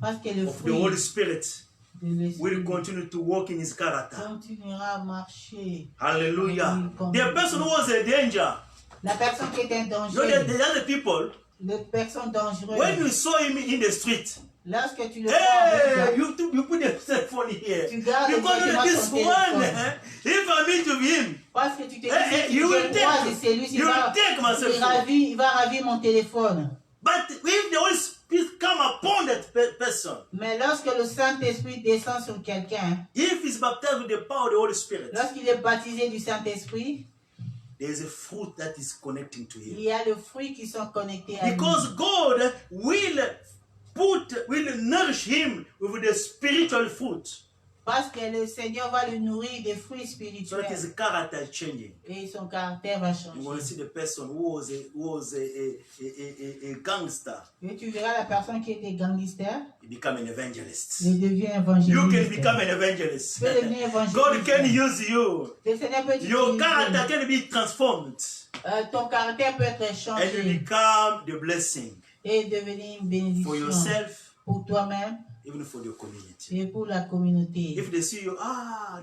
Parce que le of the Holy fruit Spirit de will l'Esprit continue to walk in his character. continuera à marcher. Hallelujah. The person who was a danger, La personne qui est un you know, danger, the other people, les personnes dangereuses, when you saw him in the street, lorsque tu le hey, vois, you put your cell phone here. tu gardes Because directement this ton one, téléphone. if I meet with him, Parce que tu te dis, Hey, si you tu will te croises, take- c'est lui, you will take my cell phone. il va ravir mon téléphone. but if the Holy Spirit come upon that person, Mais lorsque le Saint-Esprit descend sur quelqu'un, if he's baptized with the power of the Holy Spirit, lorsqu'il est baptisé du Saint-Esprit, there is a fruit that is connecting to il him. y a les fruits qui sont connectés à lui. Because God will nourish him with the spiritual fruit, Parce que le Seigneur va le nourrir des fruits so spirituels. that his character is changing. Et son caractère va You want to changer. see the person who was a gangster, Et tu verras la personne qui était gangster, he become an evangelist. il devient You can évangéliste. become an evangelist. Tu peux devenir évangéliste. God can use you. Le Seigneur peut Your t'utiliser. character can be transformed, Ton caractère peut être and you changé become the blessing et devenir une for bénédiction yourself, pour toi-même even for your community. et pour la communauté. If they see you,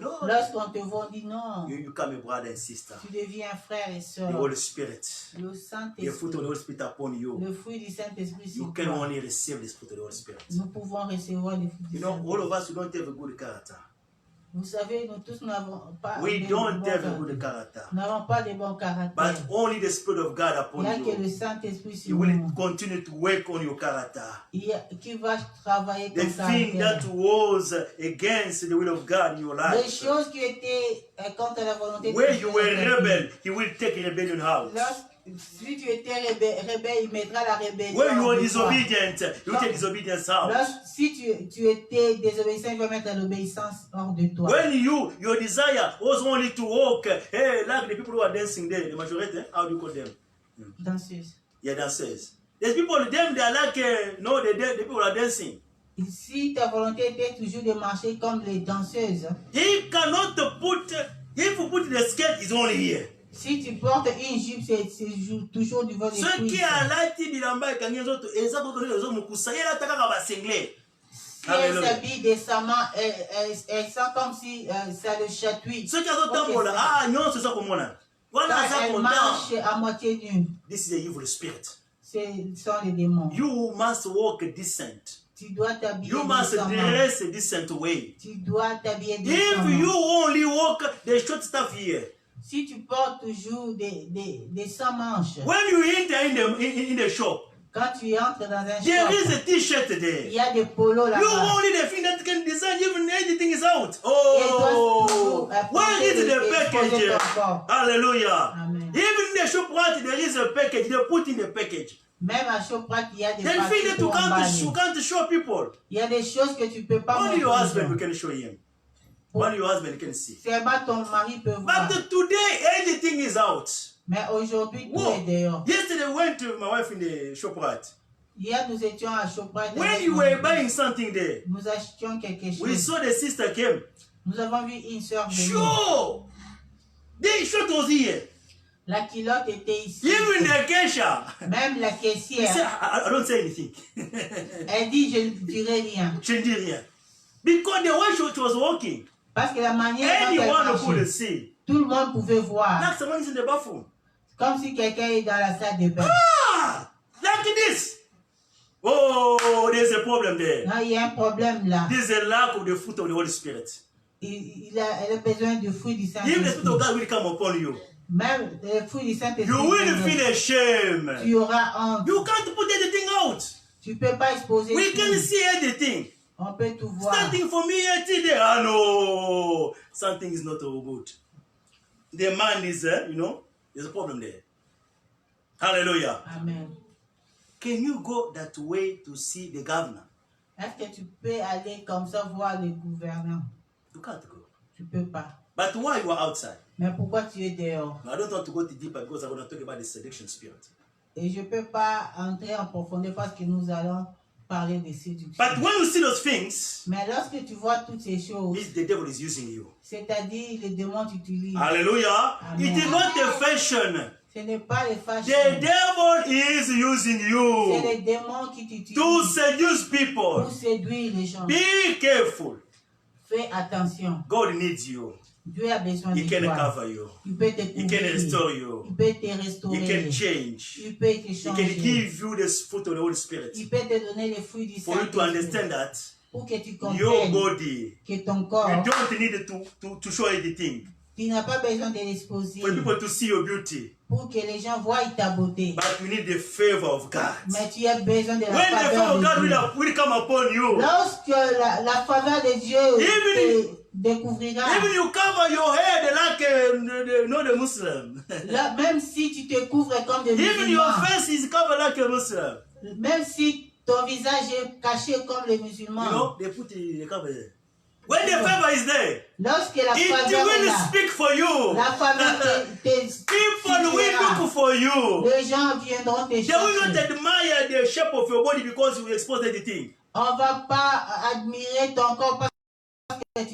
no, Lorsqu'on te voit, on dit non, you become a brother and sister. tu deviens frère et The sœur. Holy Spirit, Le the fruit Saint-Esprit, of the Holy Spirit upon you. le fruit du Saint-Esprit You sur can toi. only receive the fruit of the Holy Spirit. Nous pouvons recevoir les fruits You du know, all of Saint-Esprit. us, we don't have a good character. Vous savez, nous tous n'avons pas We de don't bons have a caractères. good character. Nous n'avons pas de bons But caractères. only the Spirit of God Il n'y a upon que le you. Saint-Esprit He sur will nous continue to work on your character. qui va travailler ton The thing that caractère. was against the will of God in your Les life. choses qui étaient contre la volonté de Where Dieu you were dans ta vie. rebel, He will take rebellion out. Si tu étais rebelle, il mettra la rébellion. Where you were en toi. disobedient, He will take disobedience out. Si tu étais désobéissant, il va mettre l'obéissance hors de toi. When your desire was only to walk, hey, like the people who are dancing there, the majority, how do you call them? Danseuse. Yeah, dancers. There's people, them, they are like, the people who are dancing. Si ta volonté était toujours de marcher comme les danseuses, He cannot put, if you put the skirt, is only here. si tu portes une jupe, c'est toujours du vol de Ceux qui cuisses. alati bilamba ekangi nzoto eza kotoka ezomokusa ye alataka ka basengle. Si elle s'habille décemment, elle sent comme si ça le chatouille. Ceux qui azotambola nyonso eza komona wana Quand aza elle content. marche à moitié nue, This is a evil spirit. ce sont les démons. You must walk decent. Tu dois t'habiller You must décemment. dress a decent way. Tu dois t'habiller If décemment. you only walk the short stuff here, Si tu portes toujours des sans manches, when you enter in the shop, quand tu entres dans un there is shop, a t-shirt il there. y a des polos You là-bas. only the thing that can design even anything is out. Et toi, Oh, toujours, where is the exposer package? ton corps. Hallelujah. Amen. Even in the shop right, there is a package. They put in the package. Même à Choprat, il y a des Then feel papiers that you pour emballer. can't show people. Il y a des choses que tu ne peux pas Only your montrer aux husband gens. we can show him. Only your husband can see. Seulement ton mari peut voir. But today everything is out. Mais aujourd'hui, tout Whoa. est dehors. Yesterday I went to my wife in the shop right. Hier, nous étions à Choprat. When you were buying something there, Nous achetions quelque we chose. saw the sister came. Nous avons vu une sœur venir. Sure. The shirt was here. La culotte était ici. Even the cashier. Même la He caissière. said, I don't say anything. Elle dit, je ne dirai rien. Je ne dis rien. Because the way she was walking, Parce que la manière dont elle anyone could marchait, see. tout le monde pouvait voir. Like someone is in the bathroom. Comme si quelqu'un est dans la salle de bain. Ah! Like this. Oh, there's a problem there. Non, il y a un problème là. There's a lack of the fruit of the Holy Spirit. Elle a besoin du fruit du If the Spirit of Saint-Esprit. God will come upon you, Même le fruit du Saint-Esprit. you will feel ashamed. Tu auras honte. You can't put anything out. Tu ne peux pas exposer We tout. can see anything. On peut tout voir. Something for me today. Ah no, something is not all good. The man is, there's a problem there. Hallelujah. Amen. Can you go that way to see the governor? Est-ce que tu peux aller comme ça voir le gouverneur? You can't go. Tu peux pas. But why you are outside? Mais pourquoi tu es dehors? Now, I don't want to go too deeper because I'm going to talk about the seduction spirit. Et je peux pas entrer en profondeur parce que nous allons parler de séduction. But when you see those things, Mais lorsque tu vois toutes ces choses, the devil is using you. c'est-à-dire le démon t'utilise. Hallelujah. Amen. It is not a fashion. Ce n'est pas les The fashions. devil is using C'est you les démons qui t'utilisent to seduce people. pour séduire les gens. Be careful. Fais attention. God needs you. Dieu a besoin de He can toi. cover you. Il peut te He can couvrir. restore Il you. peut te He restaurer. can change. Il peut te He can changer. give you the fruit of the Holy Spirit. Il peut te donner les fruits du For you to Saint-Esprit. understand that Pour que tu your comprennes body, que ton you corps, don't need to show anything. tu n'as pas besoin de l'exposer For people to see your beauty. pour que les gens voient ta beauté. But you need the favor of God. Mais tu as besoin de la When the favor faveur of God de Dieu. will come upon you, Lorsque la faveur de Dieu Even- te découvrira, even you cover your head like the Muslim. même si tu te couvres comme des Even your musulmans, face is covered like a Muslim. même si ton visage est caché comme les musulmans, You know, they put the cover there. When the favor is there, lorsque la it faveur est will là, speak for you. la faveur te People will suffira. look for you. Les gens viendront te They will not chercher. admire the shape of your body because you expose anything. On va pas admirer ton corps parce que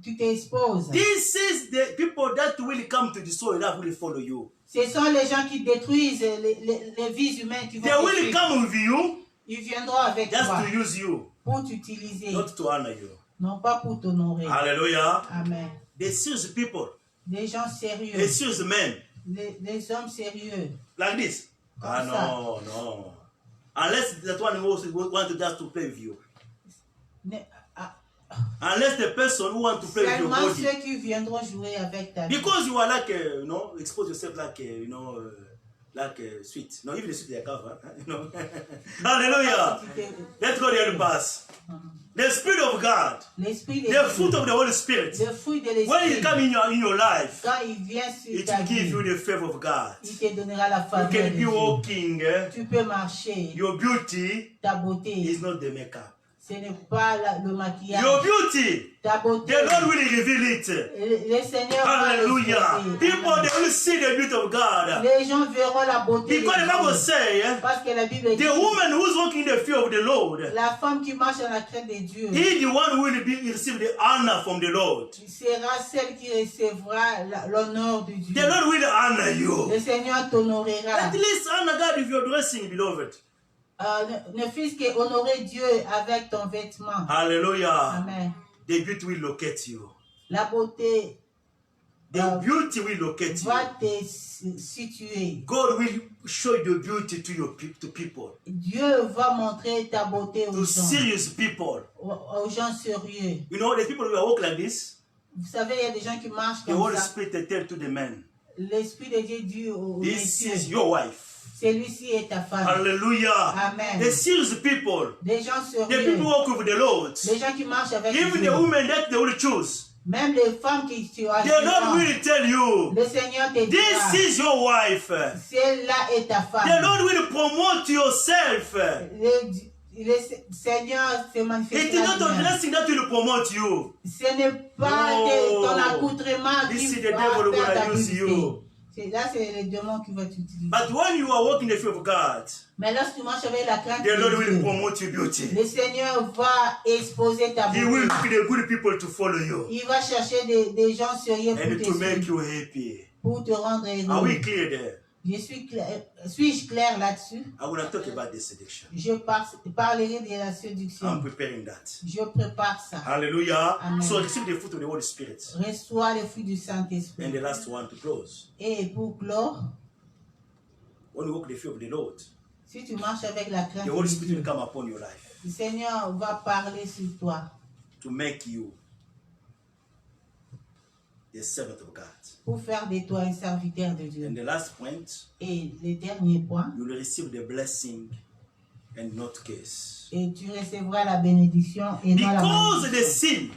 tu t'exposes. This is the people that will come to destroy that will follow you. Ce sont les gens qui détruisent les vies humaines qui vont They te will suivre. come with you Ils viendront avec just toi to use you, pour t'utiliser, not to honor you. non pas pour t'honorer. Hallelujah. Amen. They serious people, Des gens they sérieux, serious men des hommes sérieux. like this. Ah Comme ça. no. Unless that one who want to just to play with you. Ne- ah, Unless the person who want to play with your Seulement body. ceux qui viendront jouer avec ta vie. Because you are like, expose yourself like, like sweet. No, even the sweet they cover, Hallelujah. Let God help us. The Spirit of God, L'esprit de the fruit of the Holy Spirit, le fruit de when it l'esprit, comes in your life, quand il vient sur it ta will give vie, you the favor of God. il te donnera la You faveur de can be Dieu. walking. Tu peux marcher. Your beauty Ta beauté, is not the makeup. ce n'est pas le maquillage. Your beauty, Ta beauté, the Lord will reveal it. le Seigneur va Hallelujah. l'exposer. People, they will see the beauty of God. Les gens verront la beauté Because the de Bible Dieu. says, Parce que la Bible dit, the woman who's walking in the fear of the Lord, la femme qui marche dans la crainte de Dieu he the one who will receive the honor from the Lord. sera celle qui recevra l'honneur de Dieu. The Lord will honor you. Le Seigneur t'honorera. At least honor God if you're dressing, beloved. Ne fût-ce qu'honorer Dieu avec ton vêtement. Hallelujah. Amen. The beauty will locate you. La beauté The beauty will locate you. va te situer. God will show the beauty to people, Dieu va montrer ta beauté to aux gens. serious people. Aux gens sérieux. You know, the people who walk like this, Vous savez, il y a des gens qui marchent the comme Holy ça. Spirit tell to the men, L'Esprit de Dieu dit aux this is messieurs, your wife. celui-ci est ta femme. Hallelujah. Amen. The serious people, Des gens the sérieux. people who walk with the Lord, Les gens qui marchent avec even Dieu. the women that they will choose, Même les femmes qui tu as the Lord will tell you, le Seigneur te dira, this is your wife. celle-là est ta femme. The Lord will promote yourself. Le Seigneur se It is manifestera. not your bien. dressing that will promote you. Ce n'est pas No. ton accoutrement This is qui the va devil who faire ta gonna use publicité. you. Là, c'est le démon qui va t'utiliser. But when you are walking the fear of God, Mais lorsque tu marches avec la crainte the Lord de will Dieu, promote your beauty. le Seigneur va exposer ta He will beauté. look the good people to follow you Il va chercher des gens sérieux and to pour make te, you happy. pour te rendre Are we heureux. clear there? Suis-je clair là-dessus? I want to talk about the seduction. Je parlerai de la I'm séduction. preparing that. Je prépare ça. Hallelujah. Amen. So receive the fruit of the Holy Spirit. Reçois le fruit du And Saint-Esprit. the last one to close. Et pour clore, When you walk the fear of the Lord, si tu marches avec la crainte the Holy de Spirit Dieu, will come upon your life le Seigneur va parler sur toi to make you the servant of God. pour faire de toi un serviteur de And Dieu. the last point, Et le dernier point, you will receive the blessing and not curse. Et tu recevras la bénédiction et non la Because the malédiction. sin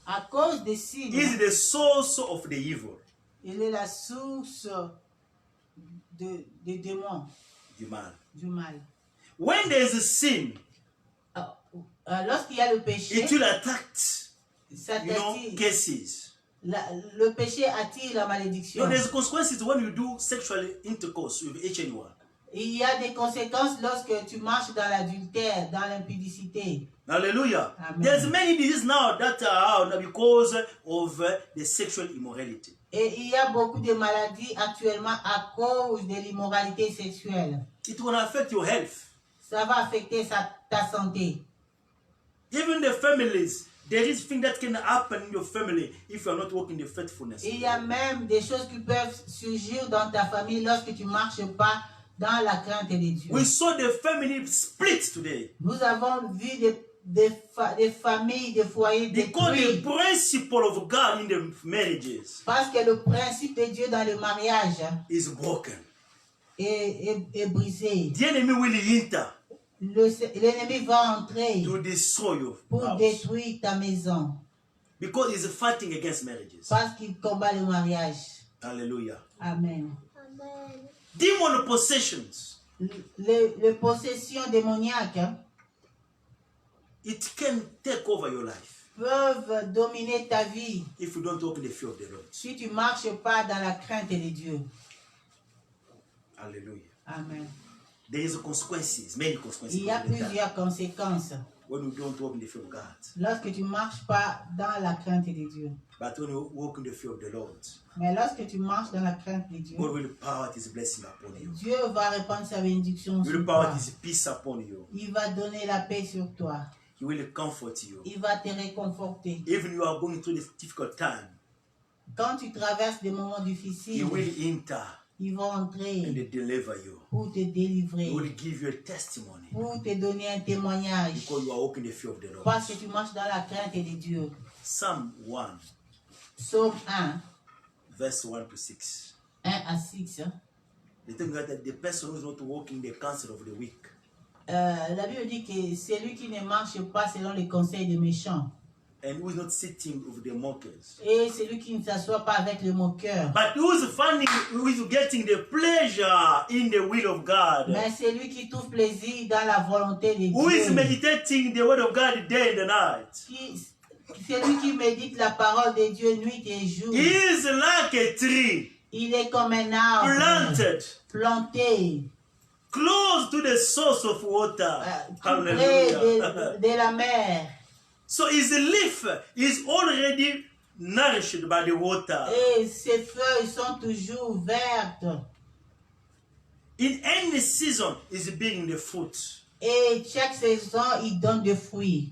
À cause des signes, is the source of the evil, il est la source des démons, du mal. du mal. When there is a sin, Lorsqu'il y a le péché, it will attract, ça you know, t'attire. curses. Le péché attire la malédiction. You know, there's consequences when you do sexual intercourse with anyone. Il y a des conséquences lorsque tu marches dans l'adultère, dans l'impudicité. Hallelujah. Amen. There's many diseases now that are out because of the sexual immorality. Et il y a beaucoup de maladies actuellement à cause de l'immoralité sexuelle. It will affect your health. Ça va affecter ta santé. Even the families, there is things that can happen in your family if you are not walking the faithfulness. Il y a même des choses qui peuvent surgir dans ta famille lorsque tu ne marches pas dans la crainte de Dieu. We saw the family split today Nous avons vu des familles, des foyers because the détruits. principle of God in the marriages Parce que le principe de Dieu dans le mariage is broken. est brisé. The enemy will enter L'ennemi va entrer to destroy your pour house détruire ta maison. because he's fighting against marriages. Parce qu'il combat le mariage. Hallelujah. Amen. Demon possessions, Les possessions démoniaques it can take over your life peuvent dominer ta vie if you don't walk in the fear of the Lord. si tu ne marches pas dans la crainte de Dieu. Hallelujah. Amen. There is consequences, many consequences. Il y a of the time plusieurs conséquences when you don't walk in the fear of God. lorsque tu ne marches pas dans la crainte de Dieu. But when you walk in the fear of the Lord, Mais lorsque tu marches dans la crainte de Dieu, God will pour out His blessing upon you. Dieu va répandre sa bénédiction He will sur pour out toi. His peace upon you. Il va donner la paix sur toi. He will comfort you. Il va te réconforter. Even you are going through this difficult time, Quand tu traverses des moments He difficiles, will enter ils vont and entrer deliver you. pour te He délivrer, will give you a testimony pour te donner un témoignage. because you are walking in the fear of the Lord. Parce que tu marches dans la crainte de Dieu. Psalm 1, Psaume 1, verse 1 to 6. 1 à 6. The thing is that the person who is not walking the counsel of the weak, La Bible dit que celui qui ne marche pas selon les conseils des méchants and who is not sitting with the mockers, et celui qui ne s'assoit pas avec le moqueur, but who is getting the pleasure in the will of God, mais celui qui trouve plaisir dans la volonté de who is Dieu. meditating the word of God day and night. Celui qui médite la parole de Dieu nuit et jour. He is like a tree Il est comme un arbre planted planté close to the source of water. tout près Hallelujah. de la mer. So his leaf is already nourished by the water. Et ses feuilles sont toujours vertes. In any season, is bearing the fruit. Et chaque saison, il donne des fruits.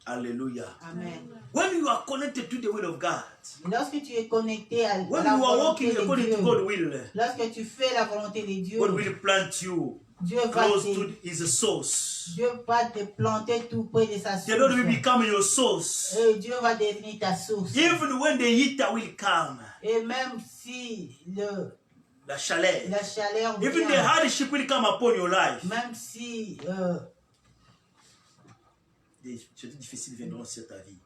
Hallelujah. Amen. When you are connected to the will of God, Lorsque tu es connecté à when la you are volonté walking de according to Dieu, God's will, lorsque tu fais la volonté de Dieu, God will plant you Dieu close to His source. va te planter tout près de sa The Lord will source. become your source. Et Dieu va devenir ta source. Even when the heater will come, Et même si la chaleur, la chaleur even the vient, hardship will come upon your life. même si Des choses difficiles viendront sur ta vie.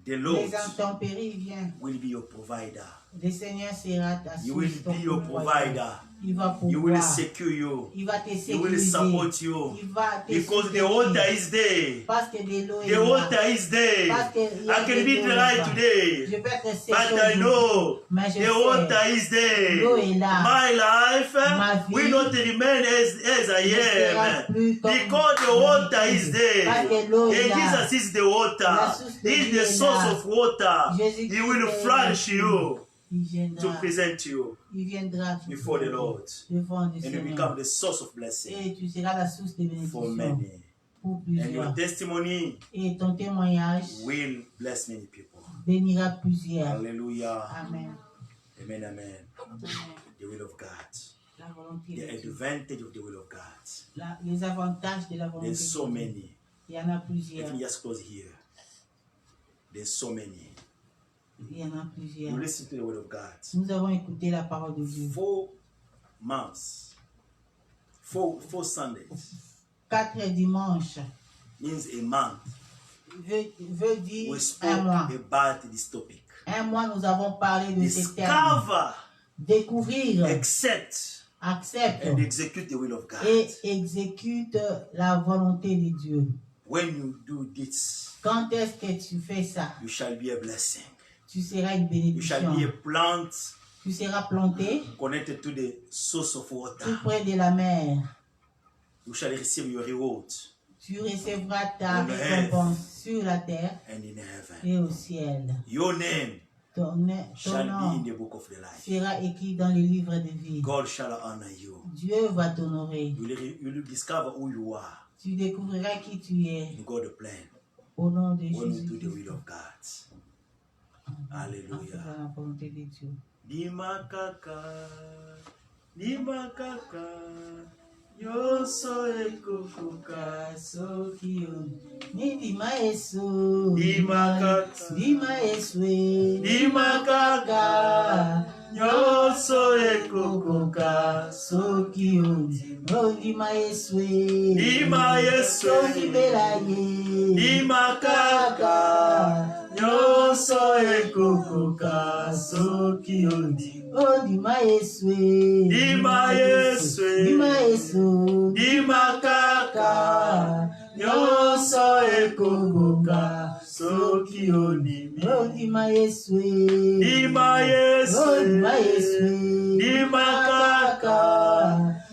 The les Lord intempéries viennent, will be your provider. le Seigneur sera ta He will source. ton be your pourvoyeur. provider. Il va He will pouvoir. secure you. Il va te He will sécuriser. support you. Il va te Because the soutenir. water is there. Parce que de l'eau est The là. water is there. Parce qu'il y a I can de be l'eau dry là-bas. today. Je peux être But séché I aujourd'hui. know Mais je the sais, water is l'eau there. est là. My life Ma vie will not remain as I ne sera am. plus comme Because the water is there. Parce que l'eau est And là. Jesus is the water. La source de He is vie the est source là. of water. Jésus He will Christ est flourish là. you Il to viendra. present you Il viendra before the Lord. devant le And you Seigneur. become the source of blessing Et tu seras la source de for bénédiction many. pour And your plusieurs. testimony Et ton témoignage will bless many people. bénira plusieurs. Hallelujah. Amen. Amen, amen. Amen. The will of God. La volonté The de Dieu. advantage of the will of God. Les avantages de la volonté There's so de Dieu. many. Il y en a Let plusieurs. me just close here. There's so many. Il y en a plusieurs. You listen to the word of God. Nous avons écouté la parole de Dieu. 4 months. 4 Sundays. 4 dimanches means a month. veut dire We un spoke mois. about this topic. Un mois, nous avons parlé de ces termes. Discover, Découvrir, accept, accepte and execute the will of God. et exécute la volonté de Dieu. When you do this, Quand est-ce que tu fais ça? you shall be a blessing. Tu seras une You shall be a bénédiction. plant Tu seras planté connected to the source of tout water. près de la mer. You shall receive your reward Tu recevras ta On earth. récompense sur la terre and in heaven. et au ciel. Your name Ton shall be in nom the book of the life. sera écrit dans le livre de vie. God shall honor you. Dieu va t'honorer. You will discover who you are Tu découvriras qui tu es in God's plan au nom de when you do the Jésus. will of God. Hallelujah. Dans la volonté de Dieu. Dimakaka, yoso ekukuka. Soki ni dima Yesu. Dimakaka. Dima Yesu. Dimakaka, yoso ekukuka. Soki o dima Yesu. Dima Yesu. Soki belaye. Dimakaka, yoso ekukuka. Soki ondi. O dima Yesu. Dima Yesu. Dima Yesu. Dimakaka, yoso ekukuka. Soki ondi. O dima Yesu. Dima Yesu. O dima Yesu. Dimakaka,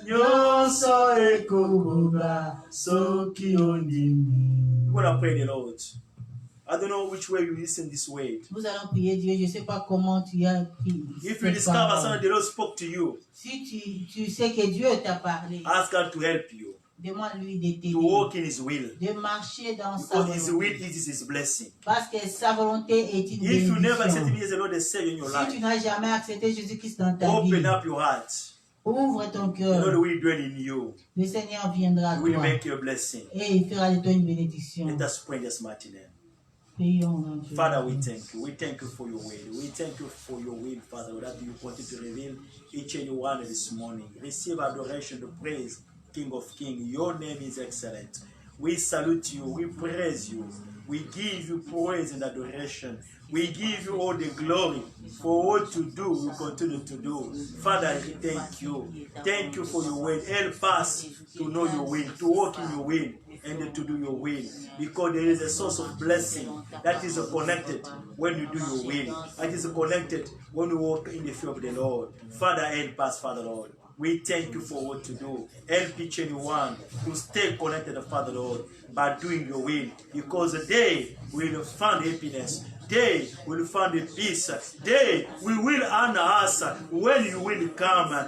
yoso ekukuka. Soki ondi. We're gonna pray the Lord. I don't know which way you listen this word. Nous allons prier Dieu. Je ne sais pas comment tu as pris. If you cette discover parole. something the Lord spoke to you, Si tu sais que Dieu t'a parlé, ask God to help you demande-lui de to t'aider, walk in His will. de marcher dans sa Because His volonté. will is His blessing. Parce que sa volonté est une If you never accept bénédiction. Him as the Lord and Savior in your Si tu life, n'as jamais accepté Jésus-Christ dans ta vie, open up your heart. ouvre ton The Lord cœur. will dwell in you. Le Seigneur viendra à He will toi make you a blessing. et il fera de toi une bénédiction. Let us pray in this mighty name. Prions en Dieu. Father, we thank you. We thank you for your will. We thank you for your will, Father, that you continue to reveal each and one this morning. Receive adoration, the praise, King of Kings. Your name is excellent. We salute you. We praise you. We give you praise and adoration. We give you all the glory for what you do, you continue to do. Father, we thank you. Thank you for your will. Help us to know your will, to walk in your will, and to do your will. Because there is a source of blessing that is connected when you do your will. That is connected when you walk in the fear of the Lord. Father, help us, Father Lord. We thank you for what you do. Help each and one to stay connected, Father Lord, by doing your will. Because they will find happiness. They will find the peace. They will honor us when you will come.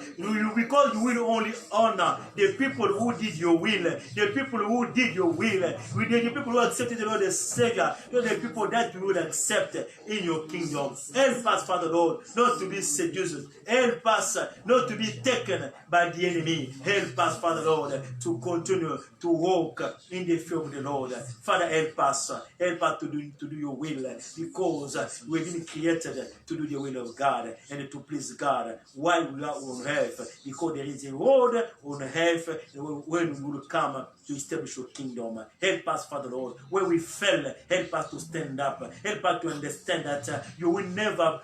Because you will only honor the people who did your will. The people who did your will. The people who accepted the Lord as Savior. The people that you will accept in your kingdom. Help us, Father Lord, not to be seduced. Help us not to be taken by the enemy. Help us, Father Lord, to continue to walk in the fear of the Lord. Father, help us. Help us to do your will. Because we've been created to do the will of God and to please God while we are on earth. Because there is a road on earth when we will come to establish your kingdom. Help us, Father Lord. Where we fell, help us to stand up. Help us to understand that you will never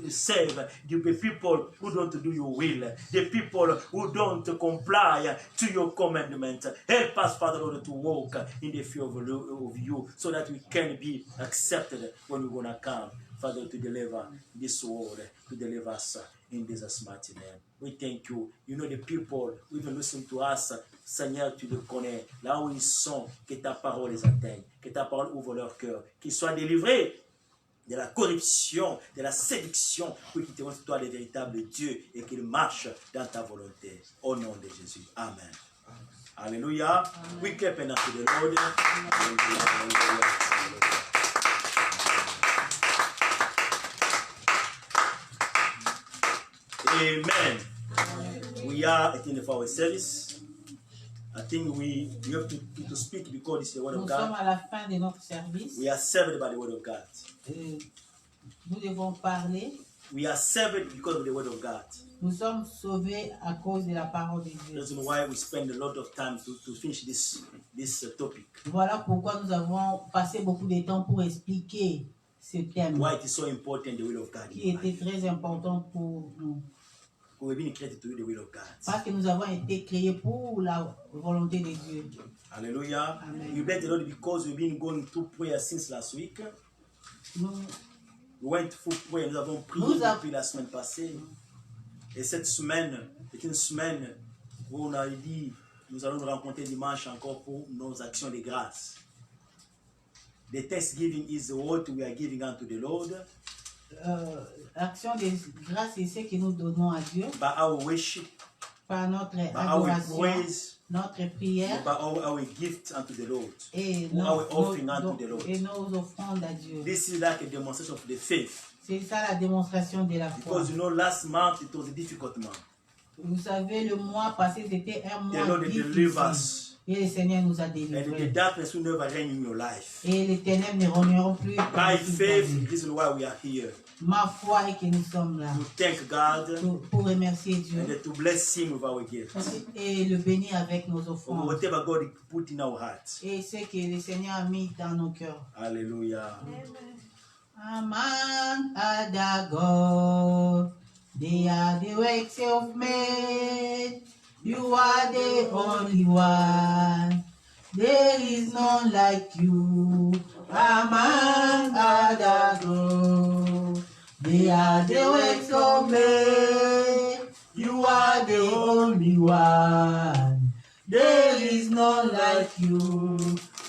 save the people who don't do your will. The people who don't comply to your commandment. Help us, Father Lord, to walk in the fear of you so that we can be accepted when we're going to come, Father, to deliver this world, to deliver us in Jesus' mighty name. We thank you. You know the people who even listen to us, Seigneur, tu le connais. Là où ils sont, que ta parole les atteigne, que ta parole ouvre leur cœur, qu'ils soient délivrés de la corruption, de la séduction, pour qu'ils te montrent toi le véritable Dieu et qu'ils marchent dans ta volonté. Au nom de Jésus. Amen. Alléluia. We clap and to the Lord. Amen. We are at the end of our service. I think we have to speak because it's the word of Nous sommes God. à la fin de notre service. We are served by the word of God. Nous devons parler. We are saved because of the word of God. Nous sommes sauvés à cause de la parole de Dieu. That's why we spend a lot of time to finish this topic. Voilà pourquoi nous avons passé beaucoup de temps pour expliquer ce thème Why it is so important, the will of God. qui était très important pour nous. We've been created to do the will of God. Parce que nous avons été créés pour la volonté de Dieu. Hallelujah. Amen. We bless the Lord because we've been going through prayer since last week. Nous, We went through prayer. Nous avons prié depuis la semaine passée. Et cette semaine est une semaine où on a dit nous allons nous rencontrer dimanche encore pour nos actions de grâce. The thanksgiving is what we are giving unto the Lord. L'action de grâce, c'est ce que nous donnons à Dieu By our worship, par notre by our adoration, praise, notre prière by our gift unto the Lord. et our offering unto the Lord. nos offrandes à Dieu. This is like a demonstration of the faith. C'est ça la démonstration de la foi. Because you know, last month it was a difficult month. Vous savez, le mois passé, c'était un The mois Lord delivered difficile. us. Et le Seigneur nous a And the délivrés. darkness will never reign in your life. Et les ténèbres ne régneront plus. By dans toute ta faith, vie. this is why we are here. Ma foi est que nous sommes là To thank God pour remercier Dieu and to bless Him with our gifts. et le bénir avec nos For offrandes. whatever God put in our hearts. Et ce que le Seigneur a mis dans nos cœurs. Hallelujah. Among other God, they are the works of men. You are the only one. There is none like you. Among other God, they are the works of men. You are the only one. There is none like you.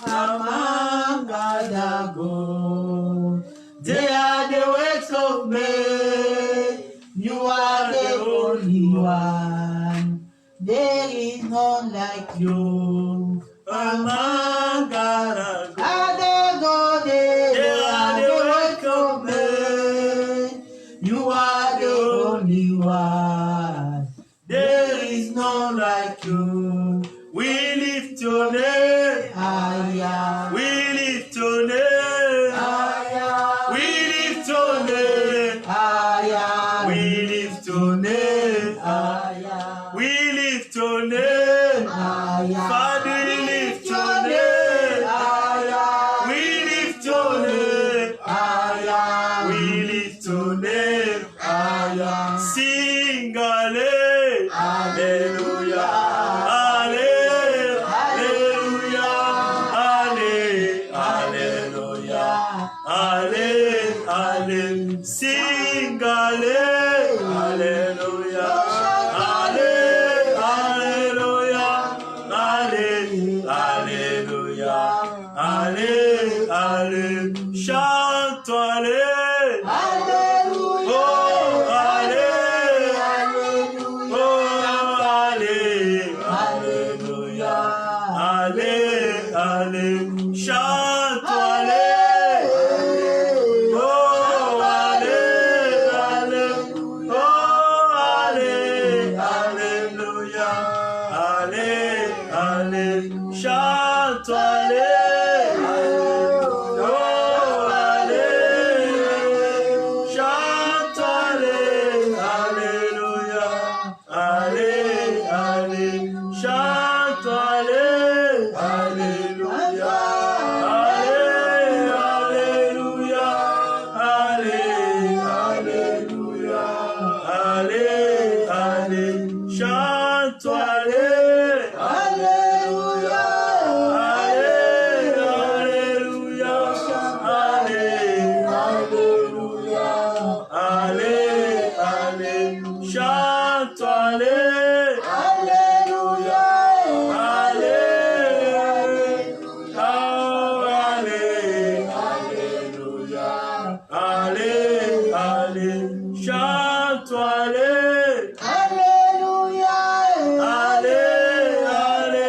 Among other gods. They are the works of men. You are the only one. There is none like you. Among other gods. They are the works of men. You are the only one. There is none like you. We lift your name. Aya. We lift your name. Aya. We lift your name. Aya. We lift your name. Aya. We lift your name. Aya. Father, we lift your name. Aya. We lift your name. Aya. We lift your name. Aya. Sing Alleluia. Alleluia. Alleluia. Alleluia. Alleluia. Sing Alleluia. Alleluia. Alleluia. Alleluia. Chante Alleluia. Alléluia. Oh, Alléluia. Oh, Alléluia. Alléluia. Chante Alléluia. Oh, Alléluia. Oh, Alléluia. Alléluia. Chante Alléluia. Oh, Alléluia. Chante Alléluia. Alléluia. Chante Alléluia. Alléluia. Alléluia. Alléluia. Alléluia. Chante Alléluia. Alléluia. Alléluia. Alléluia. Alléluia. Chante Alléluia. Alléluia. Alléluia. Alléluia. Chante Alléluia.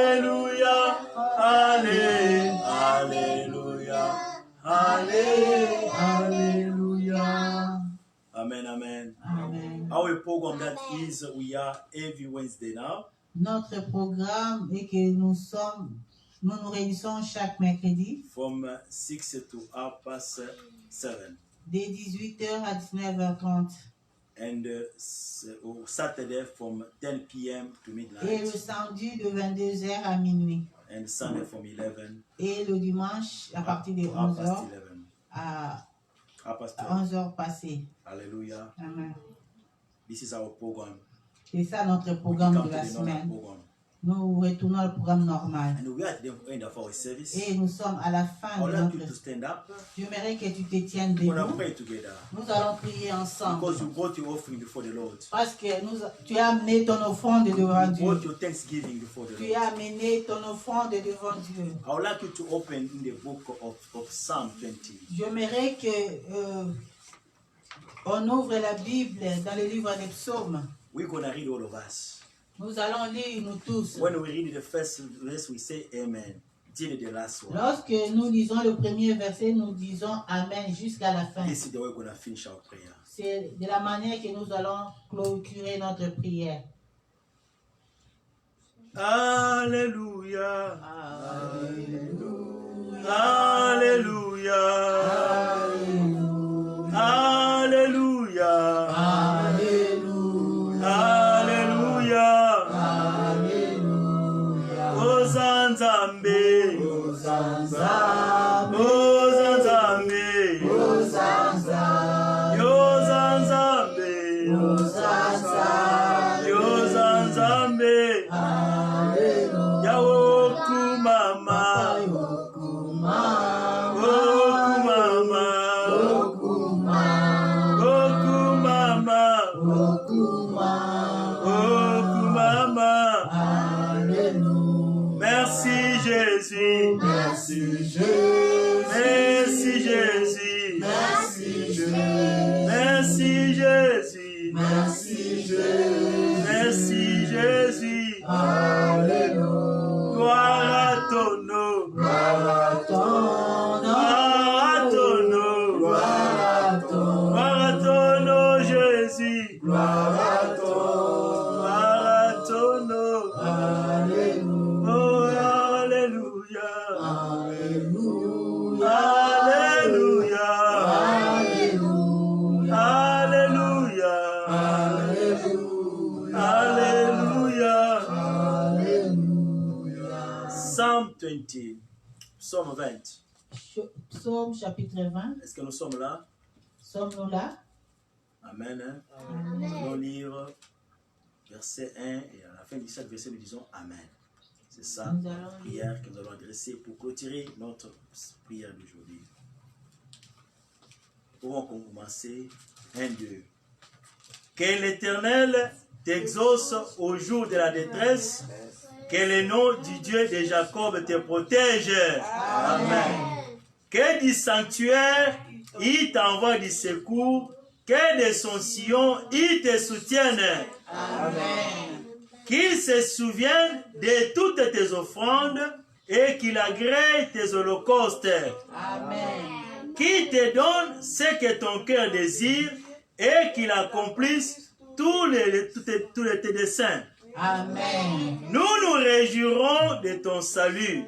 Alléluia. Alléluia. Alléluia. Alléluia. Amen, amen. Amen. Our program that is we are every Wednesday now. Notre programme est que nous nous réunissons chaque mercredi From 6 to 7:30. de 18h à 19h30. And Saturday from 10 p.m. to Et le midnight. samedi de 22h à minuit. And Sunday from 11 Et le dimanche à partir de to half past 11h 11. à Half past 12. 11h passées. Hallelujah. Amen. This is our program. C'est ça notre programme Come de to la the normal semaine. program. Nous retournons au programme normal. And we are at the end of our service. Et nous sommes à la I fin would de like you notre... to stand up. J'aimerais que tu te tiennes We're going to debout. pray together. Nous allons prier ensemble. Because you brought your offering before the Lord. Parce que tu as amené ton offrande devant You Dieu. brought your thanksgiving before the Tu Lord. as amené ton offrande devant Dieu. I would like you to open in the book of Psalm 20. J'aimerais que on ouvre la Bible dans le livre des psaumes. We're going to read all of us. Nous allons lire, nous tous. When we read the first verse, we say Amen. Till the last one. Lorsque nous lisons le premier verset, nous disons Amen jusqu'à la fin. This is the way we're going to finish our prayer. C'est de la manière que nous allons clôturer notre prière. Alléluia. Alléluia. Alléluia. Alléluia. Alléluia. Ozanzambe. Ozanzambe. Yozanzambe. Yozanzambe. Yawokumama. Okumama. Okumama. Merci Jésus. Merci Jésus. Merci Jésus. Merci Jésus. Merci Jésus. Merci Jésus. Merci Jésus. Alléluia. Gloire à ton nom. Gloire à ton nom. Gloire à ton nom, Jésus. Gloire à ton nom. Alléluia. Oh, alléluia. Alléluia. Alléluia. Alléluia. Psalm 20. Psaume 20. Psaume chapitre 20. Est-ce que nous sommes là? Sommes-nous là? Amen. Hein? Nous allons lire verset 1 et à la fin du 7 verset, nous disons Amen. C'est ça Nous la allons prière que nous allons adresser pour clôturer notre prière d'aujourd'hui. Pouvons commencer. 1, 2. Que l'Éternel t'exauce au jour de la détresse. Que le nom du Dieu de Jacob te protège. Amen. Que du sanctuaire, il t'envoie du secours. Que de son sillon, il te soutienne. Amen. Qu'il se souvienne de toutes tes offrandes et qu'il agrée tes holocaustes. Amen. Qu'il te donne ce que ton cœur désire et qu'il accomplisse tous tes desseins. Amen. Nous nous réjouirons de ton salut.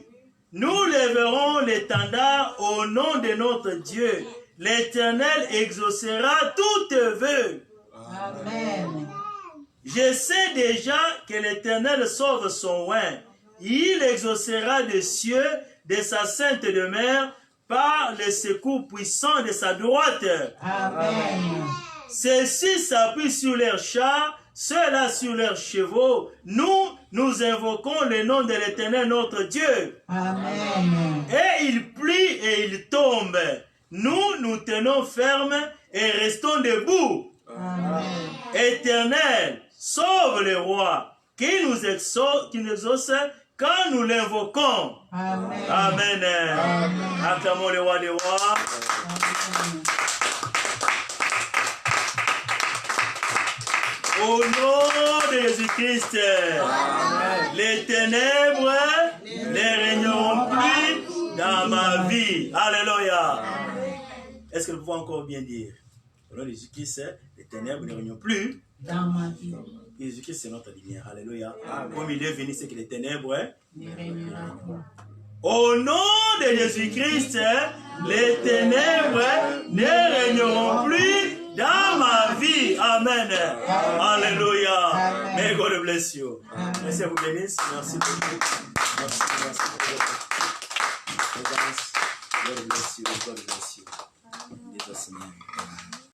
Nous lèverons l'étendard au nom de notre Dieu. L'Éternel exaucera tous tes vœux. Amen. Je sais déjà que l'Éternel sauve son oint. Il exaucera des cieux de sa sainte demeure par le secours puissant de sa droite. Amen. Ceux-ci s'appuient sur leurs chars, ceux-là sur leurs chevaux. Nous invoquons le nom de l'Éternel notre Dieu. Amen. Et il plie et il tombe. Nous tenons ferme et restons debout. Amen. Éternel, sauve le roi qui nous exauce quand nous l'invoquons. Amen. Amen. Acclamons le roi des rois. Amen. Au nom de Jésus-Christ, les ténèbres ne régneront plus dans ma vie. Alléluia. Est-ce que nous pouvons encore bien dire? Au nom de Jésus-Christ, les ténèbres ne régneront plus Dans ma vie. Jésus-Christ, c'est notre lumière. Alléluia. Comme il est venu, c'est que les ténèbres. Ne régnera point. Au nom de Jésus-Christ, les ténèbres ne régneront plus dans ma vie. Amen. Alléluia. Amen. May God bless you. Amen. Merci à vous bénisse. Merci beaucoup. Merci pour votre présence. God bless you. God bless you. In Jesus' name. Amen.